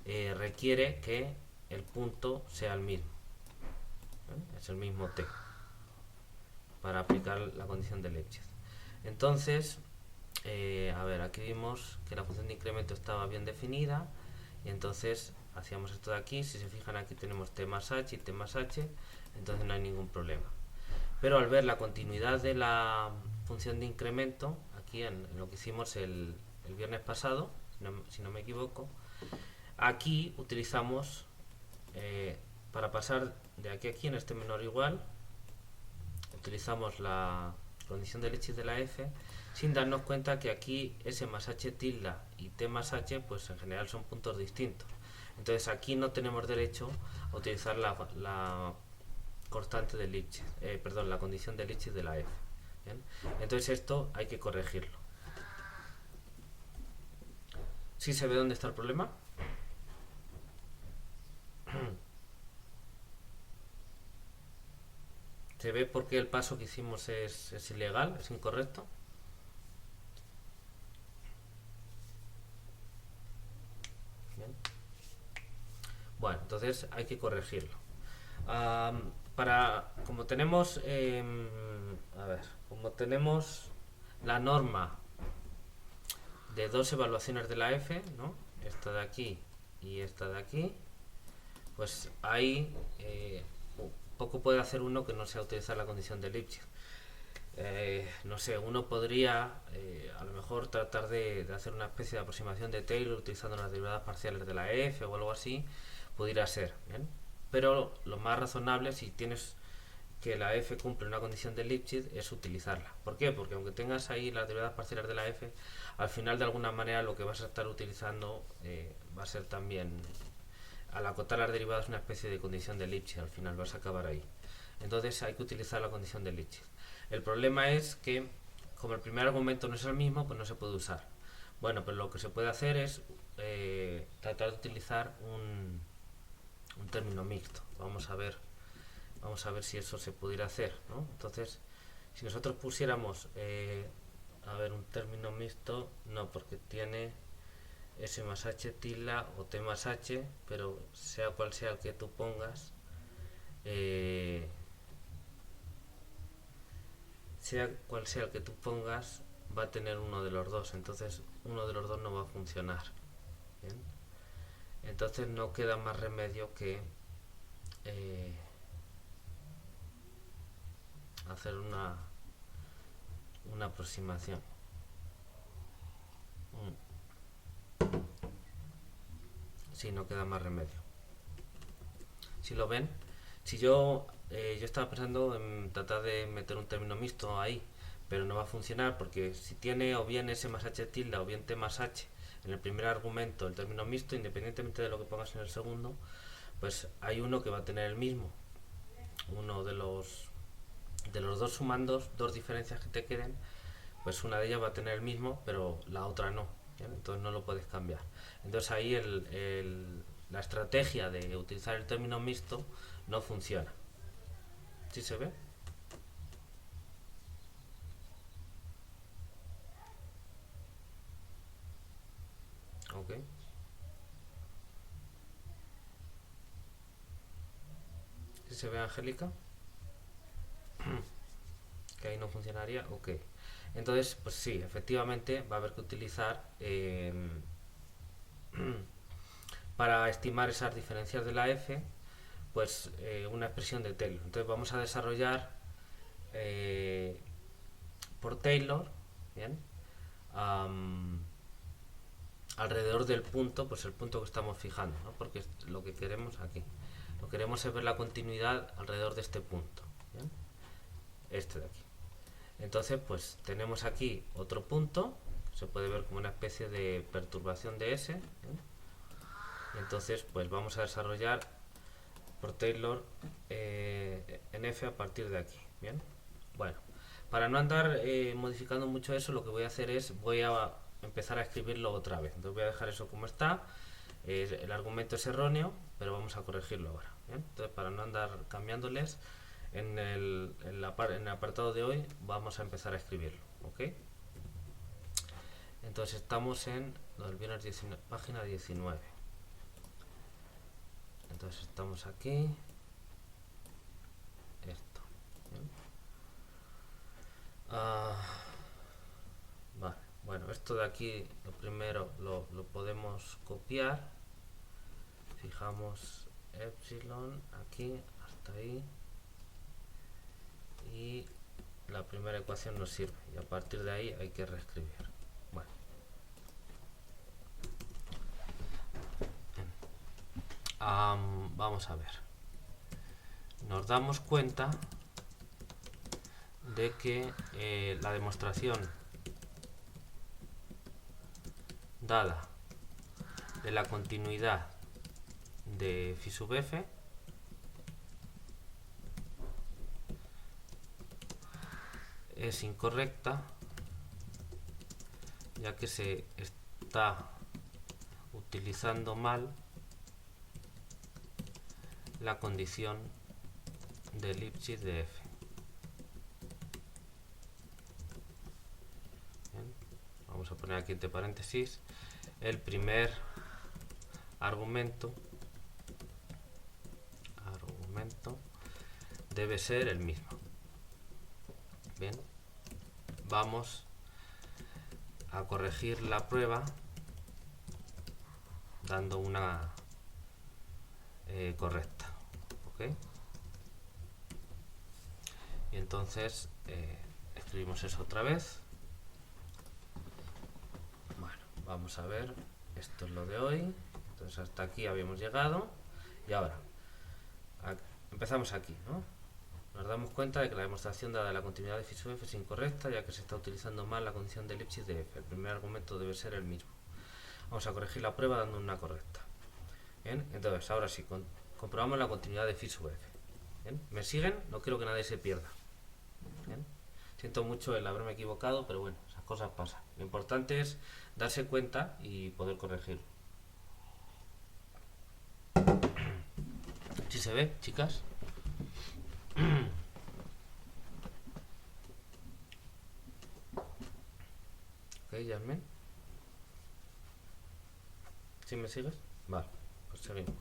requiere que el punto sea el mismo, ¿bien? Es el mismo t para aplicar la condición de Lipschitz. Entonces, a ver, aquí vimos que la función de incremento estaba bien definida y entonces hacíamos esto de aquí. Si se fijan, aquí tenemos t más h y t más h, entonces no hay ningún problema. Pero al ver la continuidad de la función de incremento, aquí en lo que hicimos el viernes pasado, si no me equivoco, aquí utilizamos, para pasar de aquí a aquí en este menor o igual, utilizamos la condición de Lipschitz de la f, sin darnos cuenta que aquí s más h tilde y t más h, pues en general son puntos distintos. Entonces aquí no tenemos derecho a utilizar la constante de Lipschitz, perdón, la condición de Lipschitz de la f. ¿Bien? Entonces esto hay que corregirlo. ¿Sí se ve dónde está el problema? ¿Se ve por qué el paso que hicimos es ilegal, es incorrecto? Bien. Bueno, entonces hay que corregirlo. Como tenemos, como tenemos la norma de dos evaluaciones de la f, ¿no?, esta de aquí y esta de aquí, pues ahí poco puede hacer uno que no sea utilizar la condición de Lipschitz. No sé, uno podría a lo mejor tratar de hacer una especie de aproximación de Taylor utilizando las derivadas parciales de la f o algo así, pudiera ser, ¿bien? Pero lo más razonable, si tienes que la f cumple una condición de Lipschitz, es utilizarla. ¿Por qué? Porque aunque tengas ahí las derivadas parciales de la f, al final de alguna manera lo que vas a estar utilizando va a ser también, al acotar las derivadas, una especie de condición de Lipschitz. Al final vas a acabar ahí. Entonces hay que utilizar la condición de Lipschitz. El problema es que, como el primer argumento no es el mismo, pues no se puede usar. Bueno, pero lo que se puede hacer es tratar de utilizar un término mixto. Vamos a ver si eso se pudiera hacer, ¿no? Entonces, si nosotros pusiéramos un término mixto, no, porque tiene s más h tilde o t más h, pero sea cual sea el que tú pongas, sea cual sea el que tú pongas, va a tener uno de los dos. Entonces uno de los dos no va a funcionar. ¿Bien? Entonces no queda más remedio que hacer una aproximación. Sí, no queda más remedio. Si lo ven, si yo estaba pensando en tratar de meter un término mixto ahí, pero no va a funcionar porque si tiene o bien s más h tilde o bien t más h en el primer argumento, el término mixto, independientemente de lo que pongas en el segundo, pues hay uno que va a tener el mismo. Uno de los dos sumandos, dos diferencias que te queden, pues una de ellas va a tener el mismo, pero la otra no. ¿Bien? Entonces no lo puedes cambiar. Entonces ahí la estrategia de utilizar el término mixto no funciona. ¿Sí se ve? Ok. ¿Sí se ve, Angélica? Que ahí no funcionaría. Ok. Entonces, pues sí, efectivamente va a haber que utilizar para estimar esas diferencias de la f, pues una expresión de Taylor. Entonces vamos a desarrollar eh, por Taylor, ¿bien? Alrededor del punto, pues el punto que estamos fijando, ¿no? Porque es lo que queremos aquí. Lo que queremos es ver la continuidad alrededor de este punto, ¿bien? Este de aquí. Entonces, pues tenemos aquí otro punto, se puede ver como una especie de perturbación de S, ¿bien? Y entonces, pues vamos a desarrollar por Taylor en F a partir de aquí, ¿bien? Bueno, para no andar modificando mucho eso, lo que voy a hacer es, voy a empezar a escribirlo otra vez. Entonces voy a dejar eso como está. El argumento es erróneo, pero vamos a corregirlo ahora, ¿bien? Entonces, para no andar cambiándoles, en el apartado de hoy vamos a empezar a escribirlo, ¿ok? Entonces estamos en el viernes 19, página 19. Entonces estamos aquí. Esto. ¿Bien? Vale. Bueno, esto de aquí, lo primero lo podemos copiar. Fijamos epsilon aquí, hasta ahí. Y la primera ecuación nos sirve. Y a partir de ahí hay que reescribir. Bueno. Vamos a ver. Nos damos cuenta de que la demostración dada de la continuidad de phi sub f es incorrecta, ya que se está utilizando mal la condición de Lipschitz de f. Bien. Vamos a poner aquí entre paréntesis el primer argumento debe ser el mismo. Bien, vamos a corregir la prueba dando una correcta, ¿ok? Y entonces escribimos eso otra vez. Bueno, vamos a ver, esto es lo de hoy. Entonces hasta aquí habíamos llegado y ahora empezamos aquí, ¿no? Nos damos cuenta de que la demostración dada de la continuidad de phi sub f es incorrecta, ya que se está utilizando mal la condición de Lipschitz de f. El primer argumento debe ser el mismo. Vamos a corregir la prueba dando una correcta. Bien, entonces ahora sí, comprobamos la continuidad de phi sub f. Bien, ¿me siguen? No quiero que nadie se pierda. Bien, siento mucho el haberme equivocado, pero bueno, esas cosas pasan. Lo importante es darse cuenta y poder corregir. ¿Sí se ve, chicas? Ok, Yasmin. ¿Sí me sigues? Vale, pues seguimos.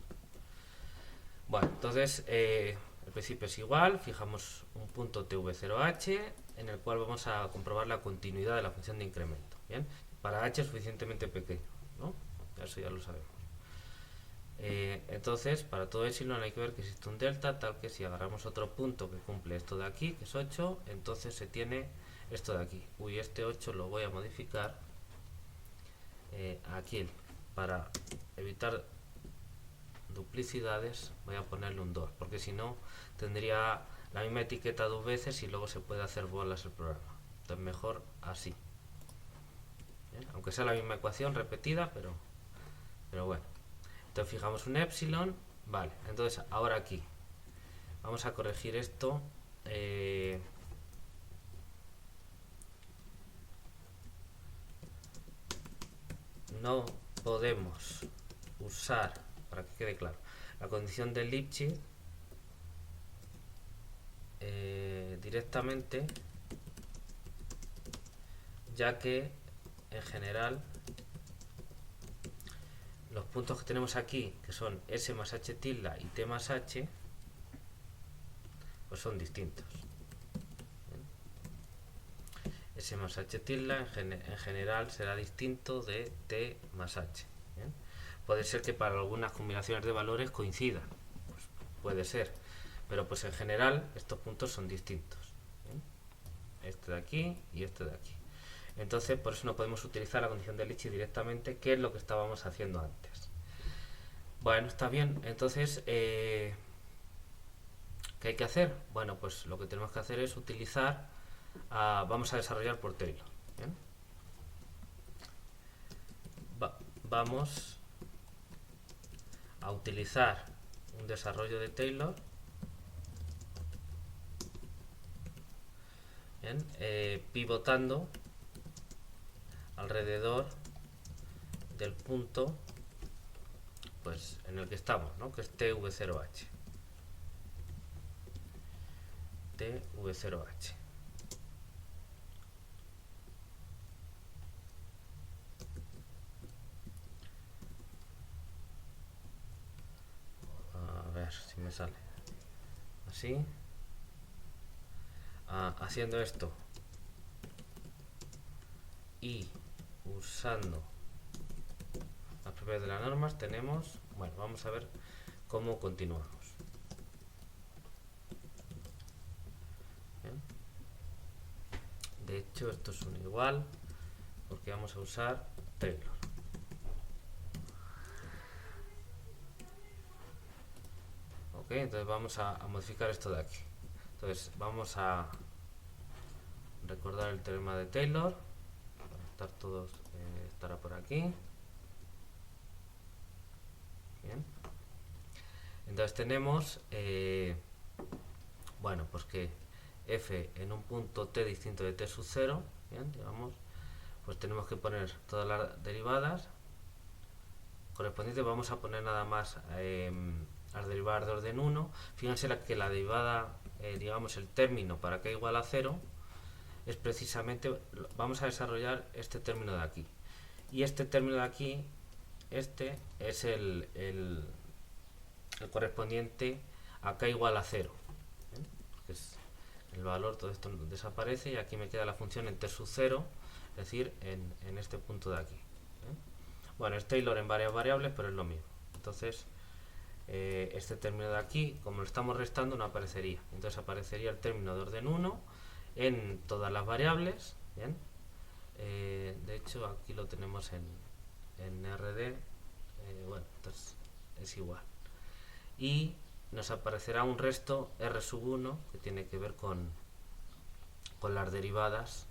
Bueno, entonces el principio es igual, fijamos un punto tv0h en el cual vamos a comprobar la continuidad de la función de incremento. Bien, para h es suficientemente pequeño, ¿no? Eso ya lo sabemos. Entonces, para todo epsilon hay que ver que existe un delta, tal que si agarramos otro punto que cumple esto de aquí, que es 8, entonces se tiene esto de aquí. Uy, este 8 lo voy a modificar aquí, para evitar duplicidades voy a ponerle un 2, porque si no tendría la misma etiqueta dos veces y luego se puede hacer bolas el programa. Entonces mejor así. ¿Bien? Aunque sea la misma ecuación repetida, pero bueno. Entonces fijamos un epsilon, vale. Entonces ahora aquí vamos a corregir esto. No podemos usar, para que quede claro, la condición de Lipschitz directamente, ya que en general los puntos que tenemos aquí, que son S más H tilde y T más H, pues son distintos. S más H tilde en general será distinto de T más H. ¿Bien? Puede ser que para algunas combinaciones de valores coincidan, pues puede ser, pero pues en general estos puntos son distintos. ¿Bien? Este de aquí y este de aquí. Entonces por eso no podemos utilizar la condición de Ricci directamente, que es lo que estábamos haciendo antes. Bueno, está bien. Entonces, ¿qué hay que hacer? Bueno, pues lo que tenemos que hacer es utilizar, vamos a desarrollar por Taylor. ¿Bien? Vamos a utilizar un desarrollo de Taylor. Bien, pivotando alrededor del punto, pues en el que estamos, ¿no? Que es TV0H. TV0H. A ver si me sale. Así. Haciendo esto y usando las propiedades de las normas tenemos, bueno, vamos a ver cómo continuamos. Bien. De hecho esto es un igual porque vamos a usar Taylor. Ok, entonces vamos a modificar esto de aquí. Entonces vamos a recordar el teorema de Taylor. Para estar todos, estará por aquí. Bien. Entonces tenemos, bueno, pues que f en un punto t distinto de t sub 0, bien, digamos, pues tenemos que poner todas las derivadas correspondientes. Vamos a poner nada más las derivadas de orden 1. Fíjense que la derivada, digamos, el término para k igual a 0 es precisamente, vamos a desarrollar este término de aquí. Y este término de aquí, este es el correspondiente a k igual a 0. ¿Bien? Que es el valor, todo esto desaparece y aquí me queda la función en t sub 0, es decir, en este punto de aquí. ¿Bien? Bueno, es Taylor en varias variables, pero es lo mismo. Entonces, este término de aquí, como lo estamos restando, no aparecería. Entonces aparecería el término de orden 1 en todas las variables. ¿Bien? De hecho, aquí lo tenemos en RD. Bueno, entonces es igual. Y nos aparecerá un resto R sub 1 que tiene que ver con las derivadas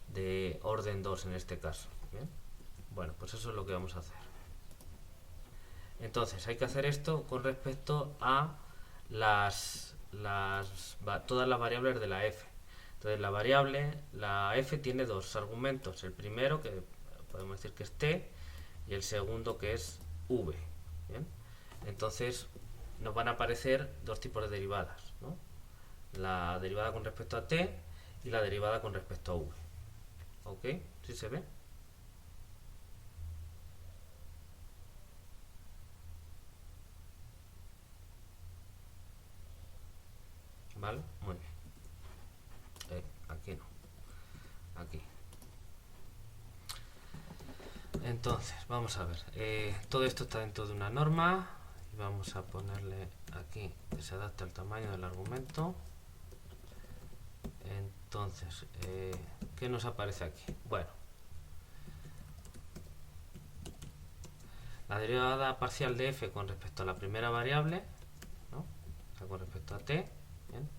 de orden 2 en este caso. ¿Bien? Bueno, pues eso es lo que vamos a hacer. Entonces hay que hacer esto con respecto a todas las variables de la f. Entonces la f tiene dos argumentos. El primero, que podemos decir que es t, y el segundo, que es v. ¿Bien? Entonces nos van a aparecer dos tipos de derivadas, ¿no? La derivada con respecto a t y la derivada con respecto a v. ¿Ok? ¿Sí se ve? ¿Vale? Muy bien. Aquí no. Aquí. Entonces, vamos a ver. Todo esto está dentro de una norma. Y vamos a ponerle aquí que se adapte al tamaño del argumento. Entonces, ¿qué nos aparece aquí? Bueno, la derivada parcial de f con respecto a la primera variable, ¿no? O sea, con respecto a t, ¿bien?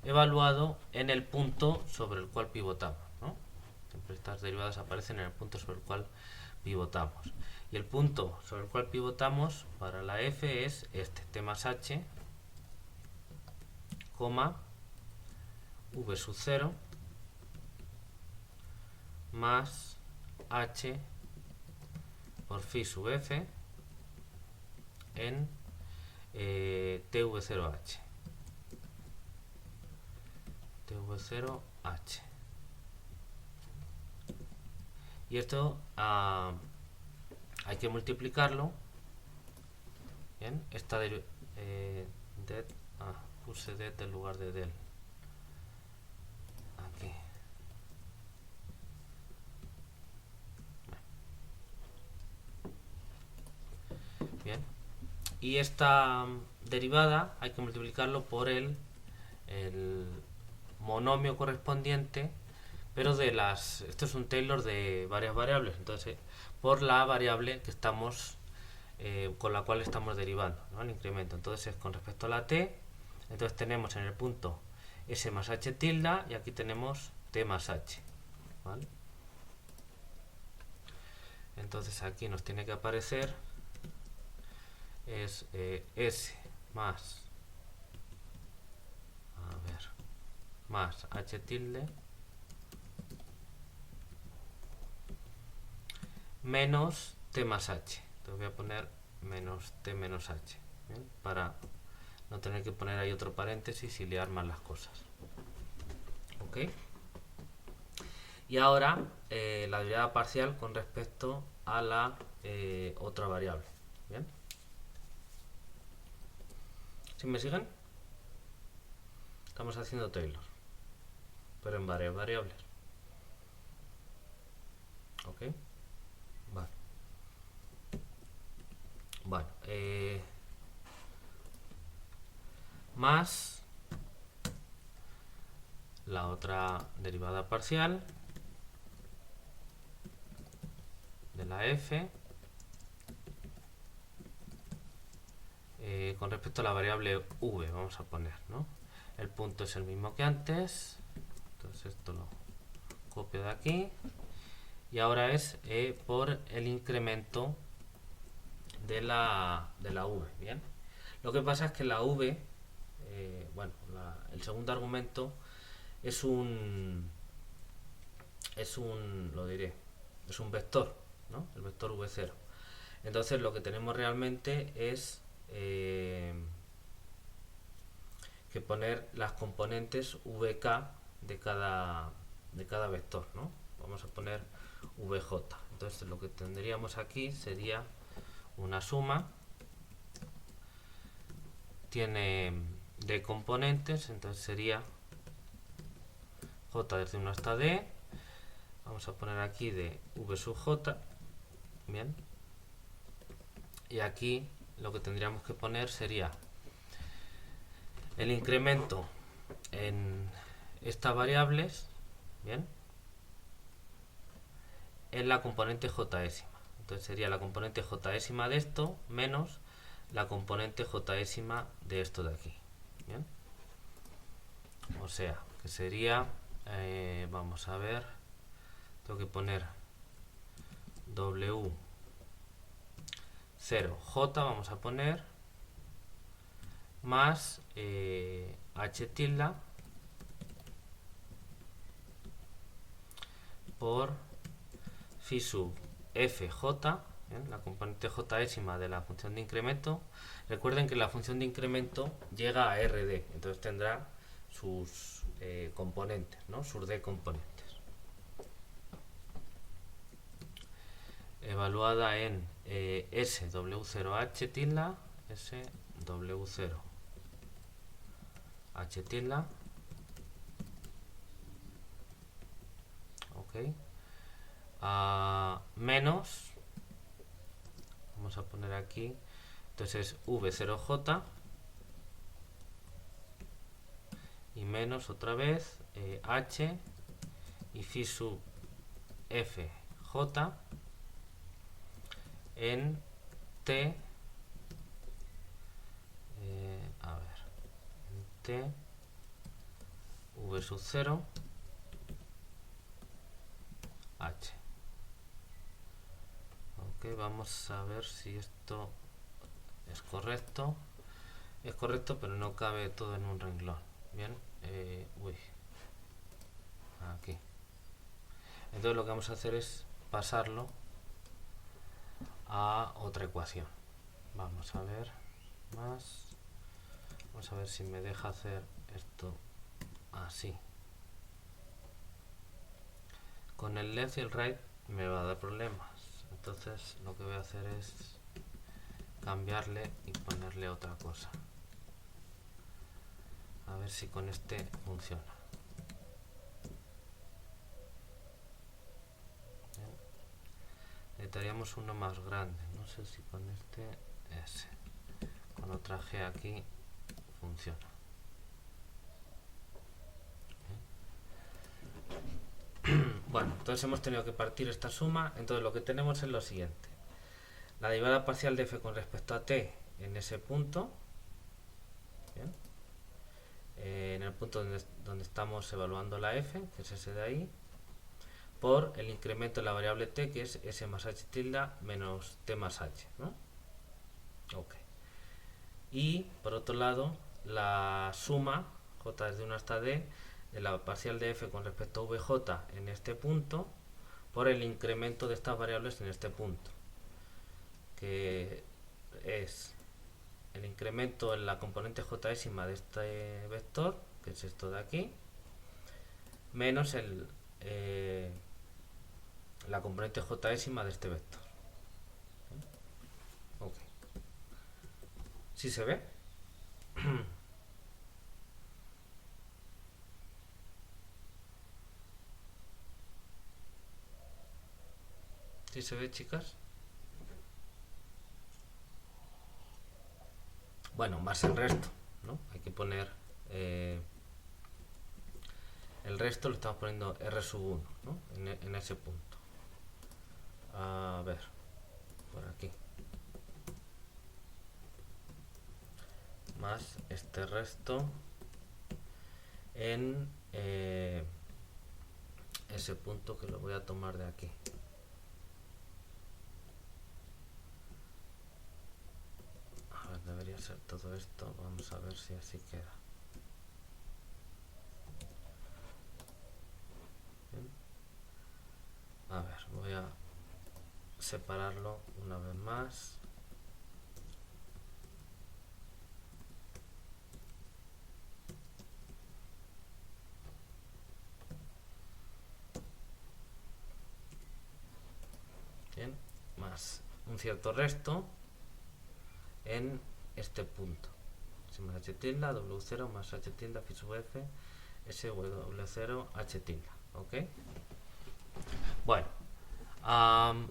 Evaluado en el punto sobre el cual pivotamos, ¿no? Siempre estas derivadas aparecen en el punto sobre el cual pivotamos. Y el punto sobre el cual pivotamos para la f es este, t más h, coma, v sub 0, más h por phi sub f en tv0h. tv0h. Y esto hay que multiplicarlo. Bien, esta det, puse det en lugar de del. Aquí. Bien. Y esta derivada hay que multiplicarlo por el monomio correspondiente, pero de las... Esto es un Taylor de varias variables, entonces por la variable que estamos con la cual estamos derivando, ¿no? El incremento. Entonces con respecto a la t, entonces tenemos en el punto s más h tilde y aquí tenemos t más h, ¿vale? Entonces aquí nos tiene que aparecer es s más más h tilde menos t más h. Entonces voy a poner menos t menos h, ¿bien? Para no tener que poner ahí otro paréntesis y liar más las cosas. ¿Ok? Y ahora la derivada parcial con respecto a la otra variable. ¿Bien? ¿Sí me siguen? Estamos haciendo Taylor, pero en varias variables. ¿Ok? Vale. Bueno, más la otra derivada parcial de la f con respecto a la variable v, vamos a poner, ¿no? El punto es el mismo que antes, entonces esto lo copio de aquí y ahora es por el incremento de la v. Bien, lo que pasa es que la v, bueno, el segundo argumento es un lo diré, es un vector, ¿no? El vector v0. Entonces lo que tenemos realmente es que poner las componentes vk de cada vector, ¿no? Vamos a poner vj. Entonces lo que tendríamos aquí sería una suma, tiene de componentes, entonces sería j desde 1 hasta d, vamos a poner aquí de v sub j, bien, y aquí lo que tendríamos que poner sería el incremento en estas variables, bien, en la componente jésima. Entonces sería la componente jésima de esto menos la componente jésima de esto de aquí. Bien. O sea, que sería, vamos a ver, tengo que poner W0J, vamos a poner, más H tilde por phi sub FJ, ¿bien? La componente jésima de la función de incremento. Recuerden que la función de incremento llega a RD, entonces tendrá sus componentes, ¿no? Sus D componentes. Evaluada en SW0H tilde, SW0H tilde, ok, menos, vamos a poner aquí, entonces V0J y menos otra vez H y phi sub FJ en T, a ver, en T V sub 0 H. Ok, vamos a ver si esto es correcto. Es correcto, pero no cabe todo en un renglón. Bien, uy, aquí. Entonces lo que vamos a hacer es pasarlo a otra ecuación. Vamos a ver más. Vamos a ver si me deja hacer esto así. con el left y el right me va a dar problemas. Entonces lo que voy a hacer es cambiarle y ponerle otra cosa. A ver si con este funciona. Bien. Necesitaríamos uno más grande. No sé si con este S. Con otra G aquí funciona. Bueno, entonces hemos tenido que partir esta suma. Entonces lo que tenemos es lo siguiente: la derivada parcial de f con respecto a t en ese punto, ¿bien? En el punto donde estamos evaluando la f, que es ese de ahí, por el incremento de la variable t, que es s más h tilde menos t más h, ¿no? Ok. Y por otro lado, la suma j desde 1 hasta d de la parcial de f con respecto a vj en este punto por el incremento de estas variables en este punto, que es el incremento en la componente jésima de este vector, que es esto de aquí, menos la componente jésima de este vector. Ok. ¿Sí se ve? ¿Sí se ve, chicas? Bueno, más el resto, ¿no? Hay que poner el resto, lo estamos poniendo R sub 1, ¿no? En ese punto. A ver, por aquí. Más este resto en ese punto, que lo voy a tomar de aquí. A ver, debería ser todo esto. Vamos a ver si así queda. Bien. A ver, voy a separarlo una vez más. Bien, más un cierto resto en este punto. S más h tilde, w0 más h tilde, phi sub f, s w0, h tilde. ¿Ok? Bueno,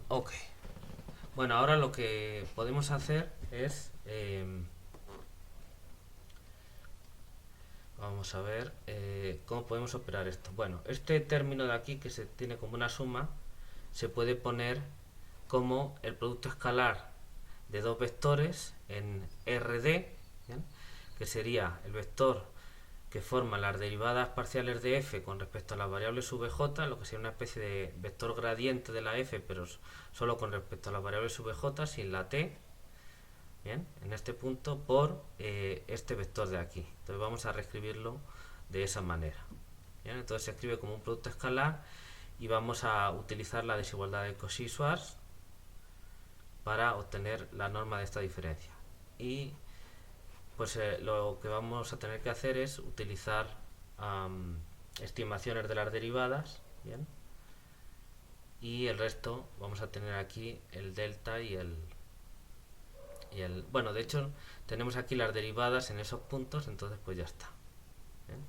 ok. Bueno, ahora lo que podemos hacer es... vamos a ver cómo podemos operar esto. Bueno, este término de aquí, que se tiene como una suma, se puede poner como el producto escalar de dos vectores en RD, ¿bien? Que sería el vector que forma las derivadas parciales de f con respecto a las variables vj, lo que sería una especie de vector gradiente de la f, pero solo con respecto a las variables vj, sin la t, ¿bien? En este punto, por este vector de aquí. Entonces vamos a reescribirlo de esa manera, ¿bien? Entonces se escribe como un producto escalar y vamos a utilizar la desigualdad de Cauchy-Schwarz para obtener la norma de esta diferencia. Y pues lo que vamos a tener que hacer es utilizar estimaciones de las derivadas, ¿bien? Y el resto vamos a tener aquí el delta y el bueno, de hecho tenemos aquí las derivadas en esos puntos, entonces pues ya está, ¿bien?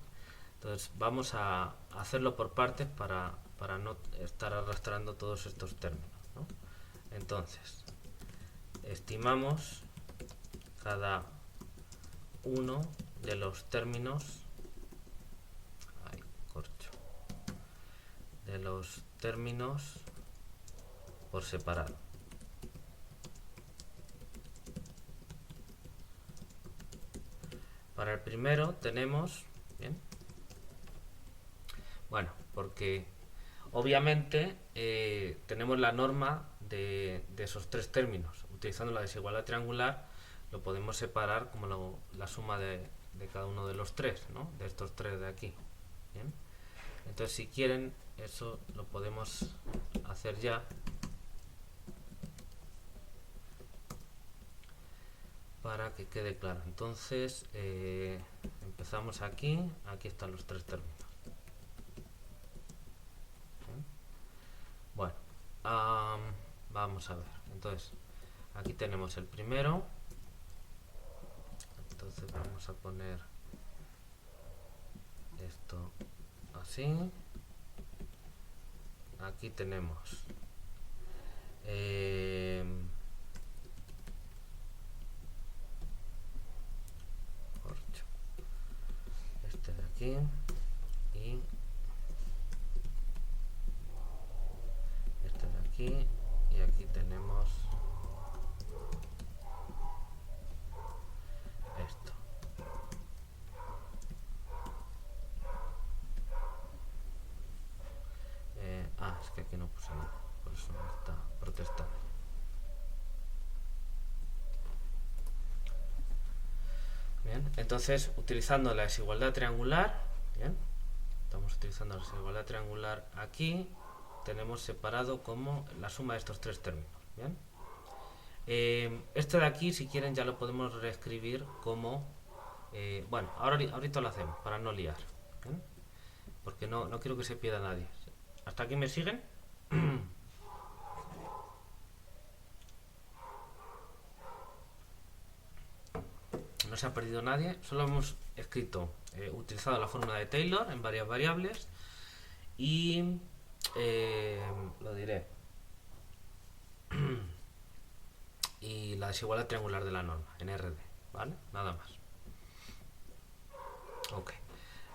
Entonces vamos a hacerlo por partes para no estar arrastrando todos estos términos, ¿no? Entonces estimamos cada uno de los términos, ay, corcho, de los términos por separado. Para el primero tenemos, ¿bien? Bueno, porque obviamente tenemos la norma de esos tres términos. Utilizando la desigualdad triangular lo podemos separar como la suma de cada uno de los tres, ¿no? De estos tres de aquí. ¿Bien? Entonces, si quieren, eso lo podemos hacer ya. Para que quede claro. Entonces, empezamos aquí. Aquí están los tres términos. ¿Bien? Vamos a ver. Entonces, aquí tenemos el primero. Entonces vamos a poner esto así. Aquí tenemos corcho, este de aquí y este de aquí, y aquí tenemos esto. Es que aquí no puse nada, por eso me está protestando. Bien, entonces utilizando la desigualdad triangular, bien, estamos utilizando la desigualdad triangular aquí, tenemos separado como la suma de estos tres términos. Bien, este de aquí, si quieren, ya lo podemos reescribir como bueno, ahorita lo hacemos para no liar. ¿Bien? Porque no quiero que se pierda nadie. ¿Hasta aquí me siguen? No se ha perdido nadie. Solo hemos escrito, utilizado la fórmula de Taylor en varias variables y lo diré. Y la desigualdad triangular de la norma en RD, ¿vale? Nada más. Ok.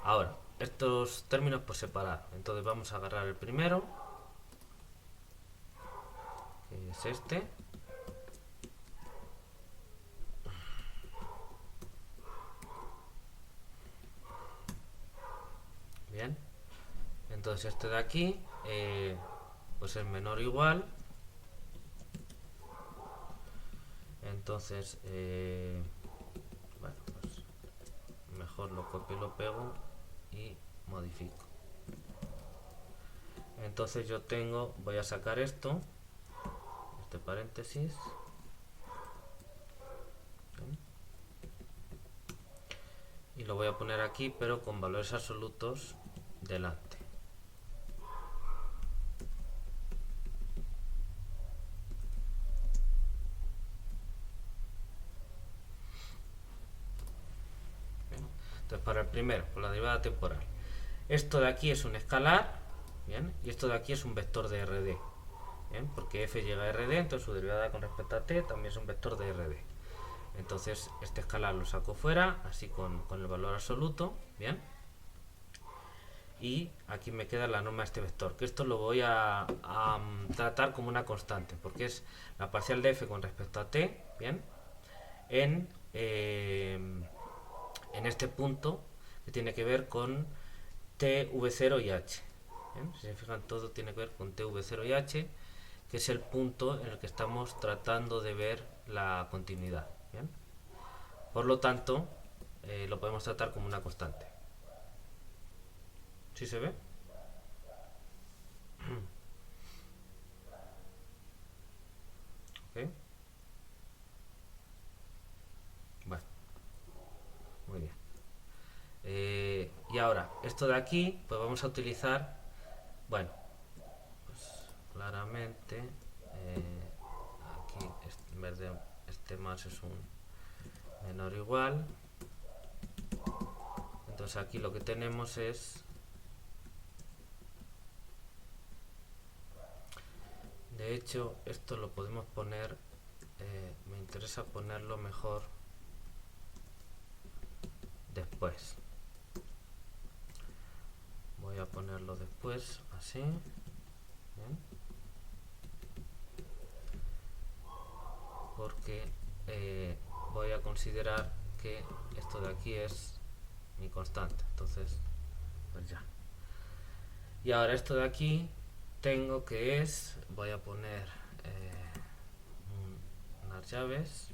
Ahora, estos términos por separado. Entonces vamos a agarrar el primero, que es este. Bien. Entonces este de aquí, pues es menor o igual. Entonces, bueno, pues mejor lo copio y lo pego y modifico. Entonces yo tengo, voy a sacar esto, este paréntesis. ¿Bien? Y lo voy a poner aquí, pero con valores absolutos delante. Bien. Entonces para el primero, por la derivada temporal, esto de aquí es un escalar, bien, y esto de aquí es un vector de RD, bien, porque f llega a RD, entonces su derivada con respecto a t también es un vector de RD. Entonces este escalar lo saco fuera, así con el valor absoluto, bien. Y aquí me queda la norma de este vector, que esto lo voy a tratar como una constante, porque es la parcial de f con respecto a t, bien, en este punto que tiene que ver con t, v0 y h. ¿Bien? Si se fijan, todo tiene que ver con t, v0 y h, que es el punto en el que estamos tratando de ver la continuidad. ¿Bien? Por lo tanto, lo podemos tratar como una constante. ¿Sí se ve? ¿Okay? Bueno, muy bien. Y ahora, esto de aquí, pues vamos a utilizar, bueno, pues claramente, aquí en vez de este más es un menor o igual. Entonces aquí lo que tenemos es, de hecho, esto lo podemos poner, me interesa ponerlo mejor después. Voy a ponerlo después, así. Bien. Porque voy a considerar que esto de aquí es mi constante. Entonces, pues ya. Y ahora esto de aquí tengo que es, voy a poner unas llaves.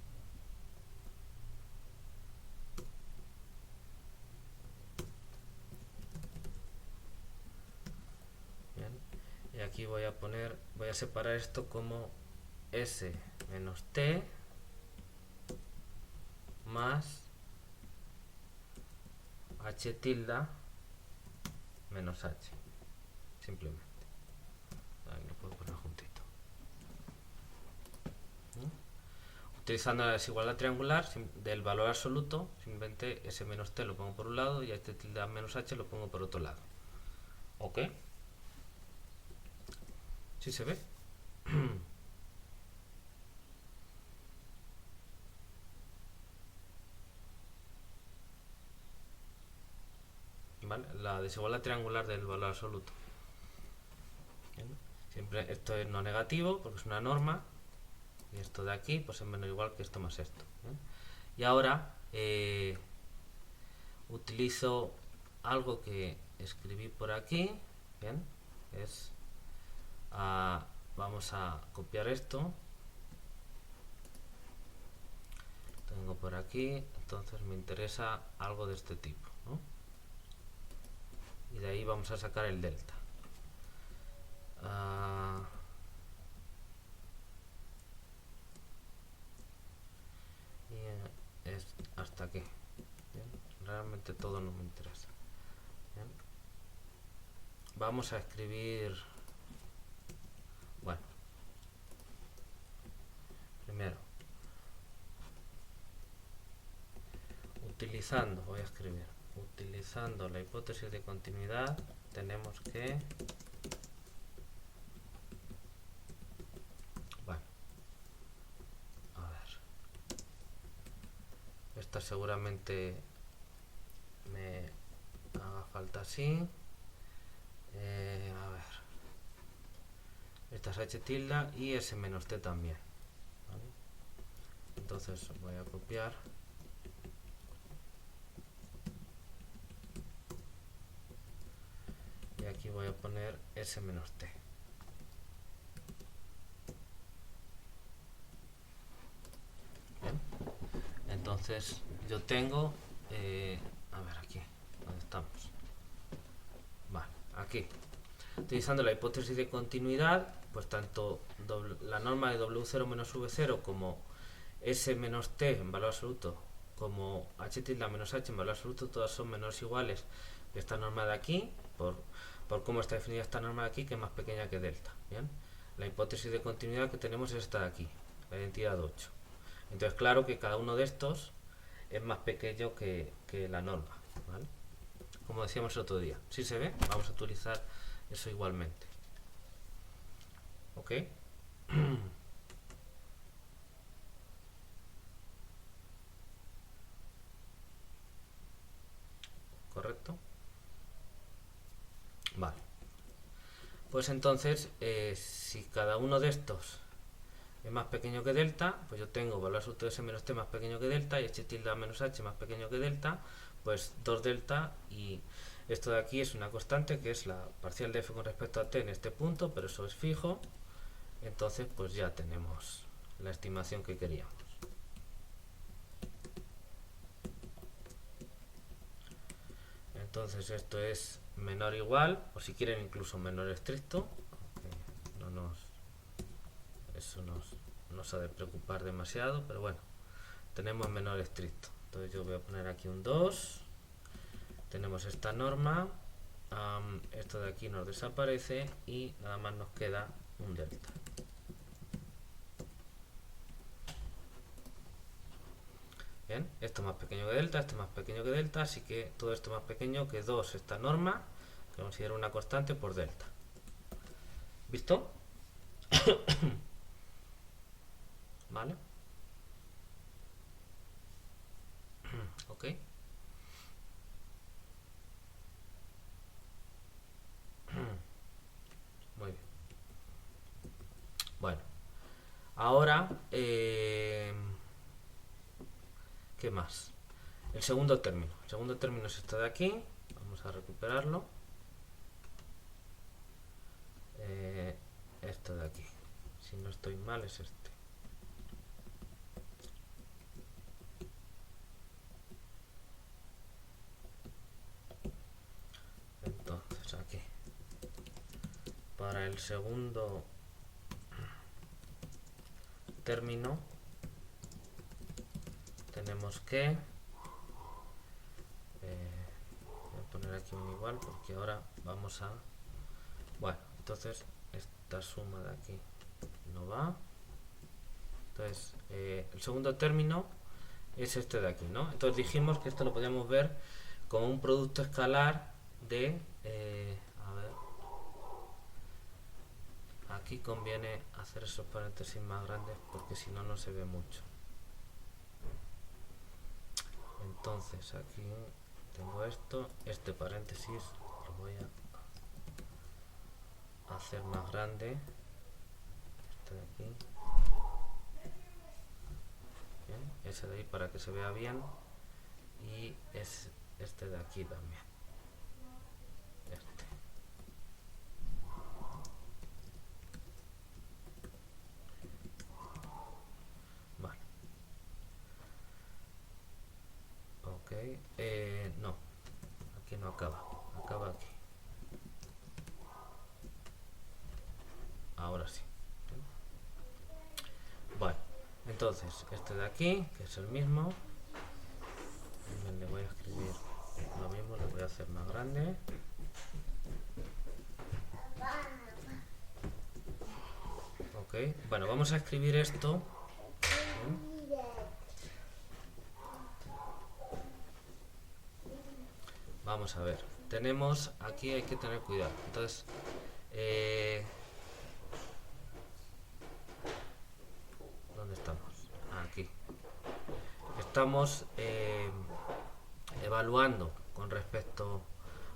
Bien. Y aquí voy a poner, voy a separar esto como s menos t más h tilde menos h, simplemente. Ahí lo puedo poner juntito. Utilizando la desigualdad triangular del valor absoluto, simplemente s menos t lo pongo por un lado y h tilde menos h lo pongo por otro lado. ¿Ok? ¿Sí se ve? ¿Vale? La desigualdad triangular del valor absoluto. ¿Bien? Siempre esto es no negativo porque es una norma y esto de aquí pues es menos igual que esto más esto. ¿Bien? Y ahora utilizo algo que escribí por aquí. Bien, es vamos a copiar esto. Lo tengo por aquí, entonces me interesa algo de este tipo, ¿no? Y de ahí vamos a sacar el delta. Y es hasta aquí. ¿Bien? Realmente todo no me interesa. ¿Bien? Vamos a escribir, bueno, primero voy a escribir, utilizando la hipótesis de continuidad, tenemos que, bueno, a ver, esta seguramente me haga falta así, a ver, esta es h tilde y s menos t también, ¿vale? Entonces voy a copiar y aquí voy a poner s menos t. Bien. Entonces yo tengo, a ver aquí, ¿dónde estamos? Vale, aquí. Utilizando la hipótesis de continuidad, pues tanto la norma de W0 menos V0 como S menos T en valor absoluto, como H tilde menos H en valor absoluto, todas son menores o iguales que esta norma de aquí, por cómo está definida esta norma de aquí, que es más pequeña que delta. ¿Bien? La hipótesis de continuidad que tenemos es esta de aquí, la identidad 8. Entonces, claro que cada uno de estos es más pequeño que la norma, ¿vale? Como decíamos el otro día. Si se ve, vamos a utilizar eso igualmente. ¿Ok? ¿Correcto? Vale. Pues entonces, si cada uno de estos es más pequeño que delta, pues yo tengo valor absoluto de s menos t más pequeño que delta y h tilde menos h más pequeño que delta, pues 2 delta, y esto de aquí es una constante que es la parcial de f con respecto a t en este punto, pero eso es fijo. Entonces pues ya tenemos la estimación que queríamos. Entonces esto es menor o igual, o si quieren incluso menor estricto, eso nos ha de preocupar demasiado, pero bueno, tenemos menor estricto. Entonces yo voy a poner aquí un 2, tenemos esta norma, esto de aquí nos desaparece y nada más nos queda un delta. Bien, esto es más pequeño que delta, esto es más pequeño que delta, así que todo esto es más pequeño que 2, esta norma, que considero una constante por delta. ¿Visto? ¿Vale? Ok. Muy bien. Bueno, ahora, ¿qué más? El segundo término. El segundo término es esto de aquí. Vamos a recuperarlo. Esto de aquí. Si no estoy mal es este. Entonces aquí. Para el segundo término tenemos que voy a poner aquí un igual porque ahora vamos a, bueno, entonces esta suma de aquí no va, Entonces, el segundo término es este de aquí, ¿no? Entonces dijimos que esto lo podíamos ver como un producto escalar de... a ver... Aquí conviene hacer esos paréntesis más grandes porque si no, no se ve mucho. Entonces aquí tengo esto, este paréntesis lo voy a hacer más grande, este de aquí, bien, ese de ahí para que se vea bien, y es este de aquí también, este. Vale. Ok, no, aquí no acaba, acaba aquí. Ahora sí. Vale, entonces este de aquí, que es el mismo, le voy a escribir lo mismo, le voy a hacer más grande. Ok, bueno, vamos a escribir esto. Vamos a ver, tenemos aquí, hay que tener cuidado. Entonces, ¿dónde estamos? Aquí. Estamos evaluando con respecto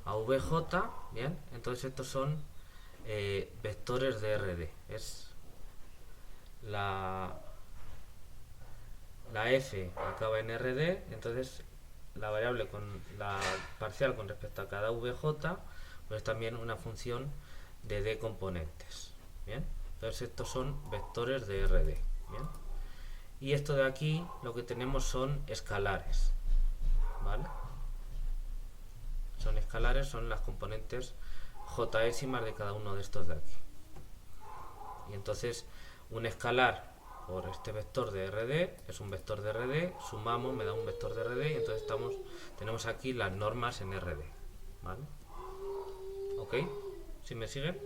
a VJ, bien, entonces estos son vectores de RD. Es la F acaba en RD, entonces la variable con la parcial con respecto a cada VJ, pues es también una función de D componentes, bien. Entonces estos son vectores de RD, bien. Y esto de aquí lo que tenemos son escalares, ¿vale? Son escalares, son las componentes jésímas de cada uno de estos de aquí. Y entonces un escalar por este vector de RD es un vector de RD, sumamos, me da un vector de RD y entonces tenemos aquí las normas en RD, ¿vale? ¿Ok? ¿Sí me siguen?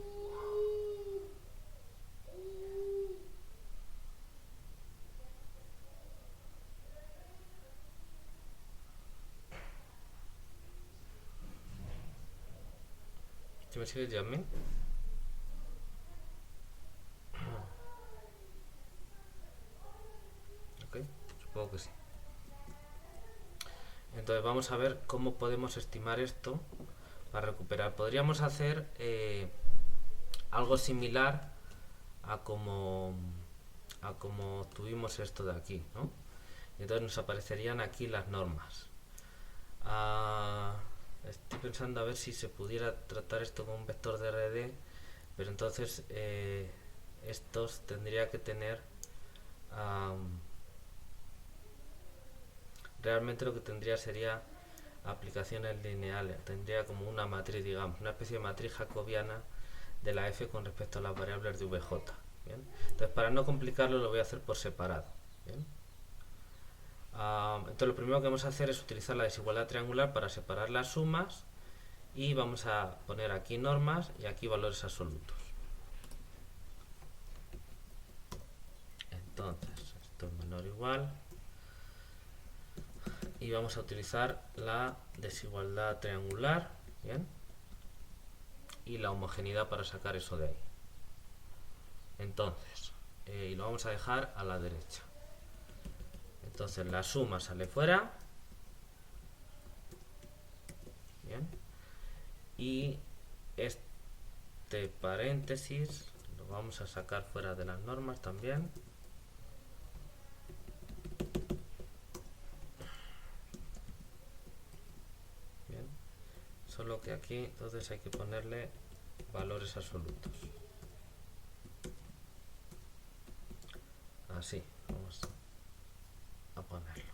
¿Sí me sigue, Jasmine? Ok, supongo que sí. Entonces vamos a ver cómo podemos estimar esto para recuperar. Podríamos hacer algo similar a como tuvimos esto de aquí, ¿no? Y entonces nos aparecerían aquí las normas. Estoy pensando a ver si se pudiera tratar esto con un vector de RD, pero entonces estos tendría que tener realmente lo que tendría sería aplicaciones lineales, tendría como una matriz, digamos, una especie de matriz jacobiana de la f con respecto a las variables de vj, ¿bien? Entonces para no complicarlo lo voy a hacer por separado, ¿bien? Entonces lo primero que vamos a hacer es utilizar la desigualdad triangular para separar las sumas y vamos a poner aquí normas y aquí valores absolutos. Entonces esto es menor o igual y vamos a utilizar la desigualdad triangular, ¿bien? Y la homogeneidad para sacar eso de ahí. Entonces, y lo vamos a dejar a la derecha. Entonces la suma sale fuera, bien, y este paréntesis lo vamos a sacar fuera de las normas también. Bien, solo que aquí entonces hay que ponerle valores absolutos. Así, vamos a ponerlo.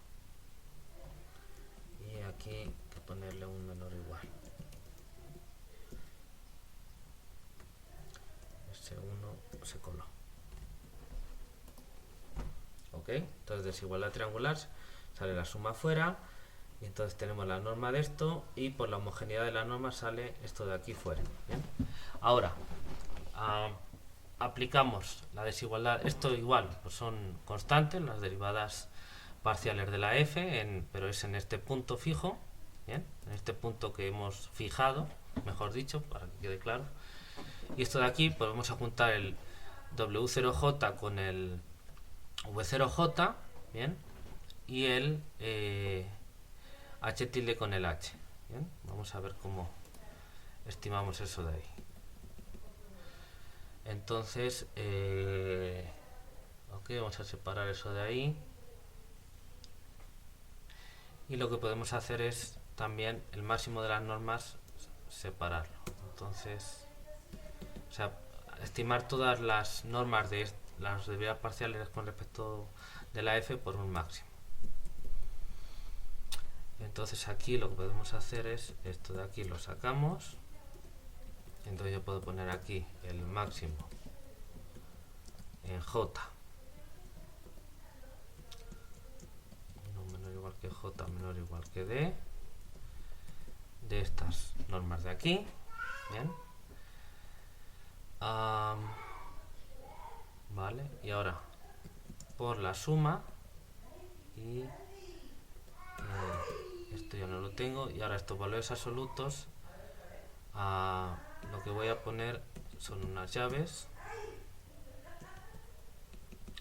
Y aquí hay que ponerle un menor o igual. Ese 1 se coló. Ok, entonces desigualdad triangular, sale la suma fuera y entonces tenemos la norma de esto y por la homogeneidad de la norma sale esto de aquí fuera. ¿Bien? Ahora, aplicamos la desigualdad, esto igual, pues son constantes, las derivadas parciales de la f, pero es en este punto fijo, ¿bien? En este punto que hemos fijado, mejor dicho, para que quede claro. Y esto de aquí, pues vamos a juntar el W0J con el V0J, ¿bien? Y el H tilde con el H, ¿bien? Vamos a ver cómo estimamos eso de ahí. Entonces, ok, vamos a separar eso de ahí. Y lo que podemos hacer es también el máximo de las normas separarlo. Entonces, o sea, estimar todas las normas de las derivadas parciales con respecto de la f por un máximo. Entonces aquí lo que podemos hacer es esto de aquí lo sacamos. Entonces yo puedo poner aquí el máximo en j menor o igual que j menor o igual que d de estas normas de aquí. Bien. Vale, y ahora por la suma y esto ya no lo tengo, y ahora estos valores absolutos lo que voy a poner son unas llaves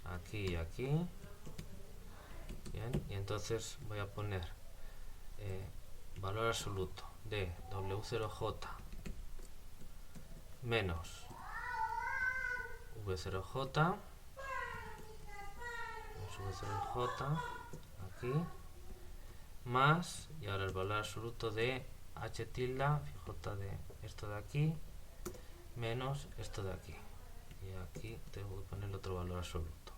aquí y aquí. Bien, y entonces voy a poner valor absoluto de W0J menos V0J V0J aquí más, y ahora el valor absoluto de H tilde J de esto de aquí menos esto de aquí, y aquí tengo que poner otro valor absoluto.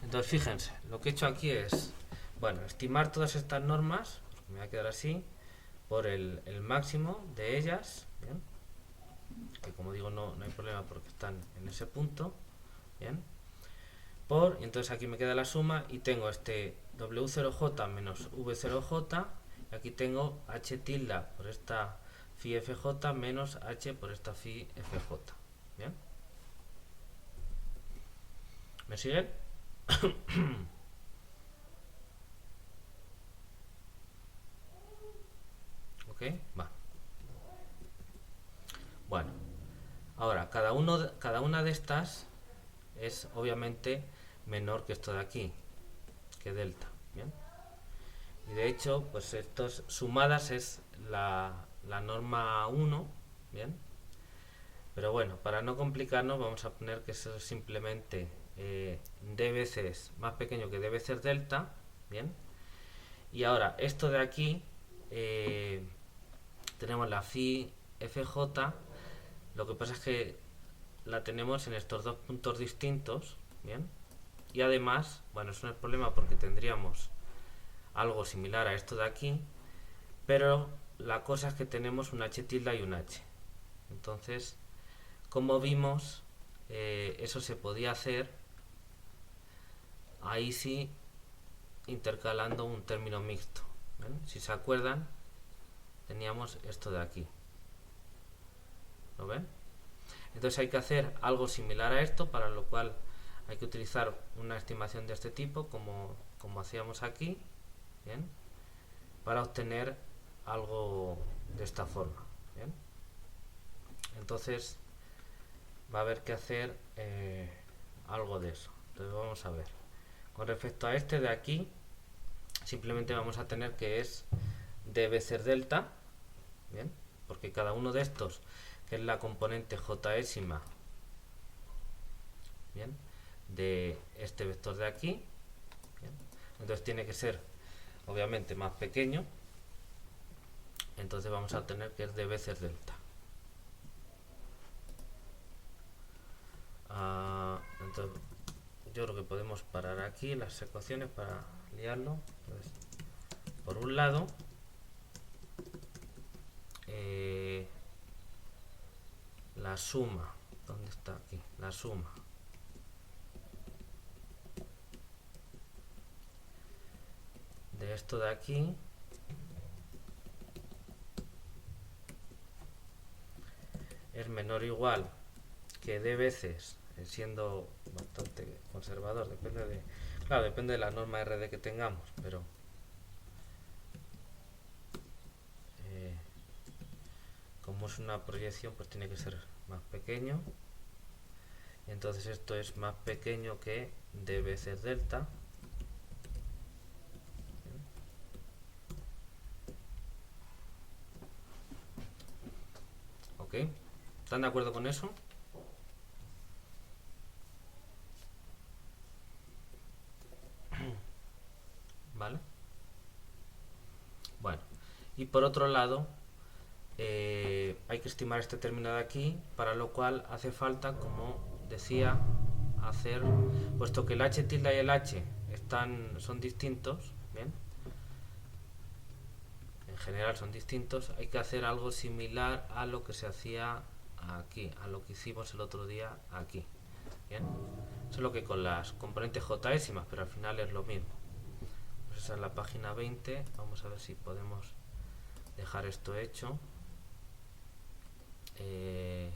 Entonces fíjense, lo que he hecho aquí es, bueno, estimar todas estas normas, me va a quedar así, por el máximo de ellas, ¿bien? Que como digo no hay problema porque están en ese punto, ¿bien? Y entonces aquí me queda la suma y tengo este W0J menos V0J, y aquí tengo H tilde por esta phi FJ menos H por esta phi FJ, ¿bien? ¿Me siguen? Ok, va. Bueno, ahora cada una de estas es obviamente menor que esto de aquí, que delta, ¿bien? Y de hecho, pues estos sumadas es la norma 1, ¿bien? Pero bueno, para no complicarnos vamos a poner que eso es simplemente d veces más pequeño que d veces delta, ¿bien? Y ahora, esto de aquí, tenemos la phi FJ, lo que pasa es que la tenemos en estos dos puntos distintos, ¿bien? Y además, bueno, eso no es problema porque tendríamos algo similar a esto de aquí, pero la cosa es que tenemos un H tilde y un H. Entonces, como vimos, eso se podía hacer ahí sí intercalando un término mixto. ¿Ven? Si se acuerdan, teníamos esto de aquí. ¿Lo ven? Entonces hay que hacer algo similar a esto, para lo cual hay que utilizar una estimación de este tipo, como hacíamos aquí, ¿bien? Para obtener algo de esta forma, ¿bien? Entonces va a haber que hacer algo de eso. Entonces vamos a ver. Con respecto a este de aquí, simplemente vamos a tener que es d veces delta, ¿bien? Porque cada uno de estos, que es la componente jésima, ¿bien? De este vector de aquí, ¿bien? Entonces tiene que ser obviamente más pequeño, entonces vamos a tener que es d veces delta. Entonces yo creo que podemos parar aquí las ecuaciones para liarlo. Entonces, por un lado, la suma, ¿dónde está aquí? La suma de esto de aquí es menor o igual que d veces, siendo bastante conservador, depende de la norma RD que tengamos, pero como es una proyección, pues tiene que ser más pequeño. Y entonces esto es más pequeño que d veces delta. ¿Ok? ¿Están de acuerdo con eso? ¿Vale? Bueno, y por otro lado, hay que estimar este término de aquí, para lo cual hace falta, como decía, hacer, puesto que el h tilde y el h son distintos, ¿bien? En general son distintos, hay que hacer algo similar a lo que se hacía aquí, a lo que hicimos el otro día aquí, ¿bien? Solo que con las componentes jésimas, pero al final es lo mismo. Pues esa es la página 20, vamos a ver si podemos dejar esto hecho. De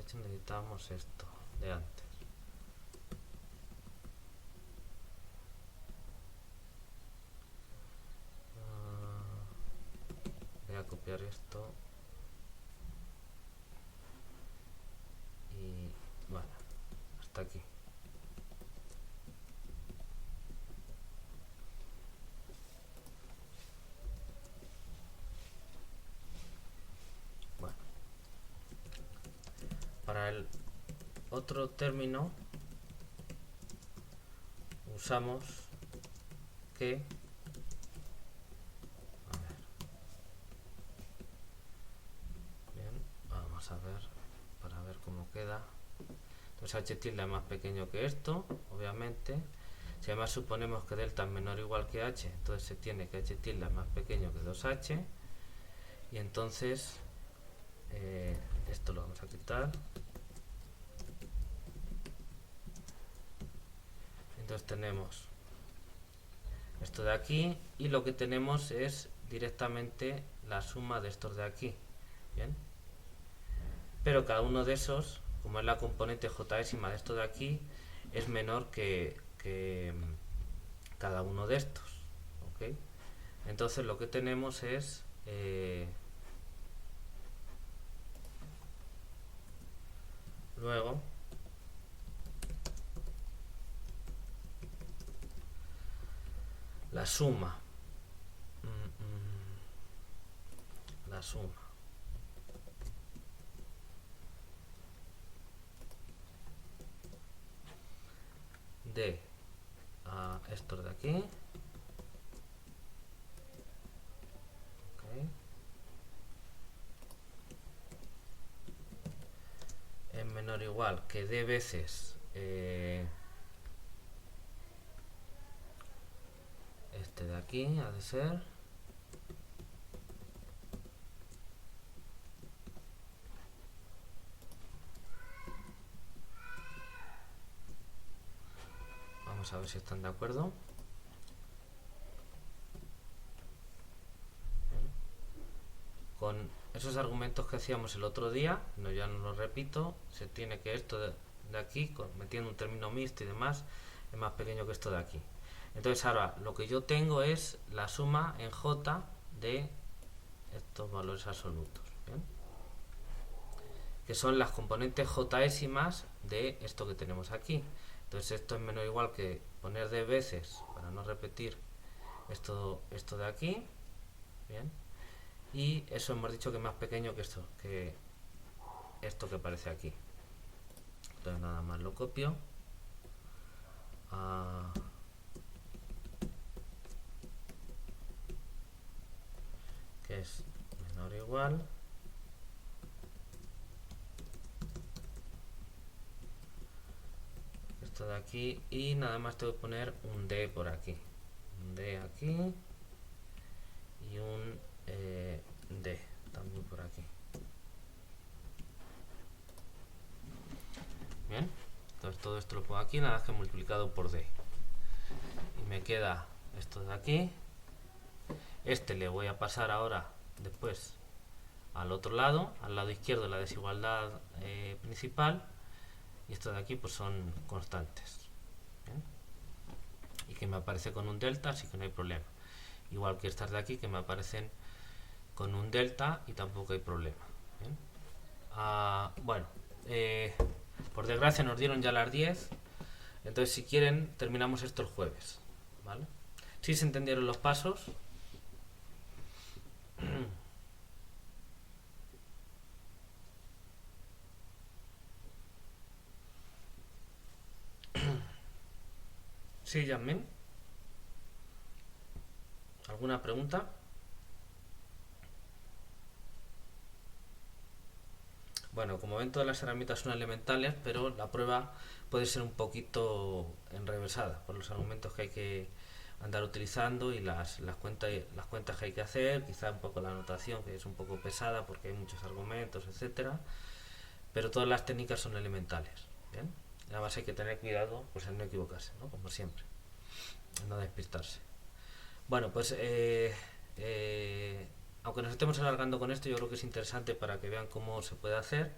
hecho necesitamos esto de antes. Voy a copiar esto y bueno, hasta aquí. Bueno, para el otro término usamos que a ver para ver cómo queda. Entonces h tilde es más pequeño que esto, obviamente. Si además suponemos que delta es menor o igual que h, entonces se tiene que h tilde es más pequeño que 2h, y entonces esto lo vamos a quitar. Entonces tenemos esto de aquí, y lo que tenemos es directamente la suma de estos de aquí. Bien, pero cada uno de esos, como es la componente jésima de esto de aquí, es menor que cada uno de estos. ¿Okay? Entonces lo que tenemos es luego la suma de estos de aquí, okay, es menor o igual que d veces este de aquí, ha de ser vamos a ver si están de acuerdo. Con esos argumentos que hacíamos el otro día, no, ya no lo repito, se tiene que esto de aquí, metiendo un término mixto y demás, es más pequeño que esto de aquí. Entonces ahora lo que yo tengo es la suma en j de estos valores absolutos, ¿bien? Que son las componentes jésimas de esto que tenemos aquí. Entonces esto es menor o igual que poner d veces, para no repetir esto de aquí, ¿bien? Y eso hemos dicho que es más pequeño que esto que aparece aquí. Entonces nada más lo copio. Que es menor o igual esto de aquí, y nada más tengo que poner un d por aquí, un d aquí y un d también por aquí. Bien, entonces todo esto lo pongo aquí, nada más que multiplicado por d, y me queda esto de aquí. Este le voy a pasar ahora después al otro lado, al lado izquierdo la desigualdad principal, y esto de aquí pues son constantes. ¿Bien? Y que me aparece con un delta, así que no hay problema. Igual que estas de aquí que me aparecen con un delta y tampoco hay problema. ¿Bien? Bueno, por desgracia nos dieron ya las 10, entonces si quieren terminamos esto el jueves. ¿Vale? Si se entendieron los pasos. Sí, Yasmin. ¿Alguna pregunta? Bueno, como ven, todas las herramientas son elementales, pero la prueba puede ser un poquito enrevesada por los argumentos que hay que andar utilizando y las cuentas que hay que hacer, quizá un poco la anotación que es un poco pesada porque hay muchos argumentos, etcétera, pero todas las técnicas son elementales. ¿Bien? Además hay que tener cuidado pues en no equivocarse, ¿no? Como siempre, en no despistarse. Bueno, pues aunque nos estemos alargando con esto, yo creo que es interesante para que vean cómo se puede hacer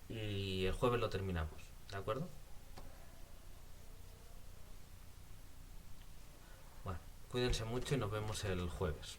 y el jueves lo terminamos, ¿de acuerdo? Bueno, cuídense mucho y nos vemos el jueves.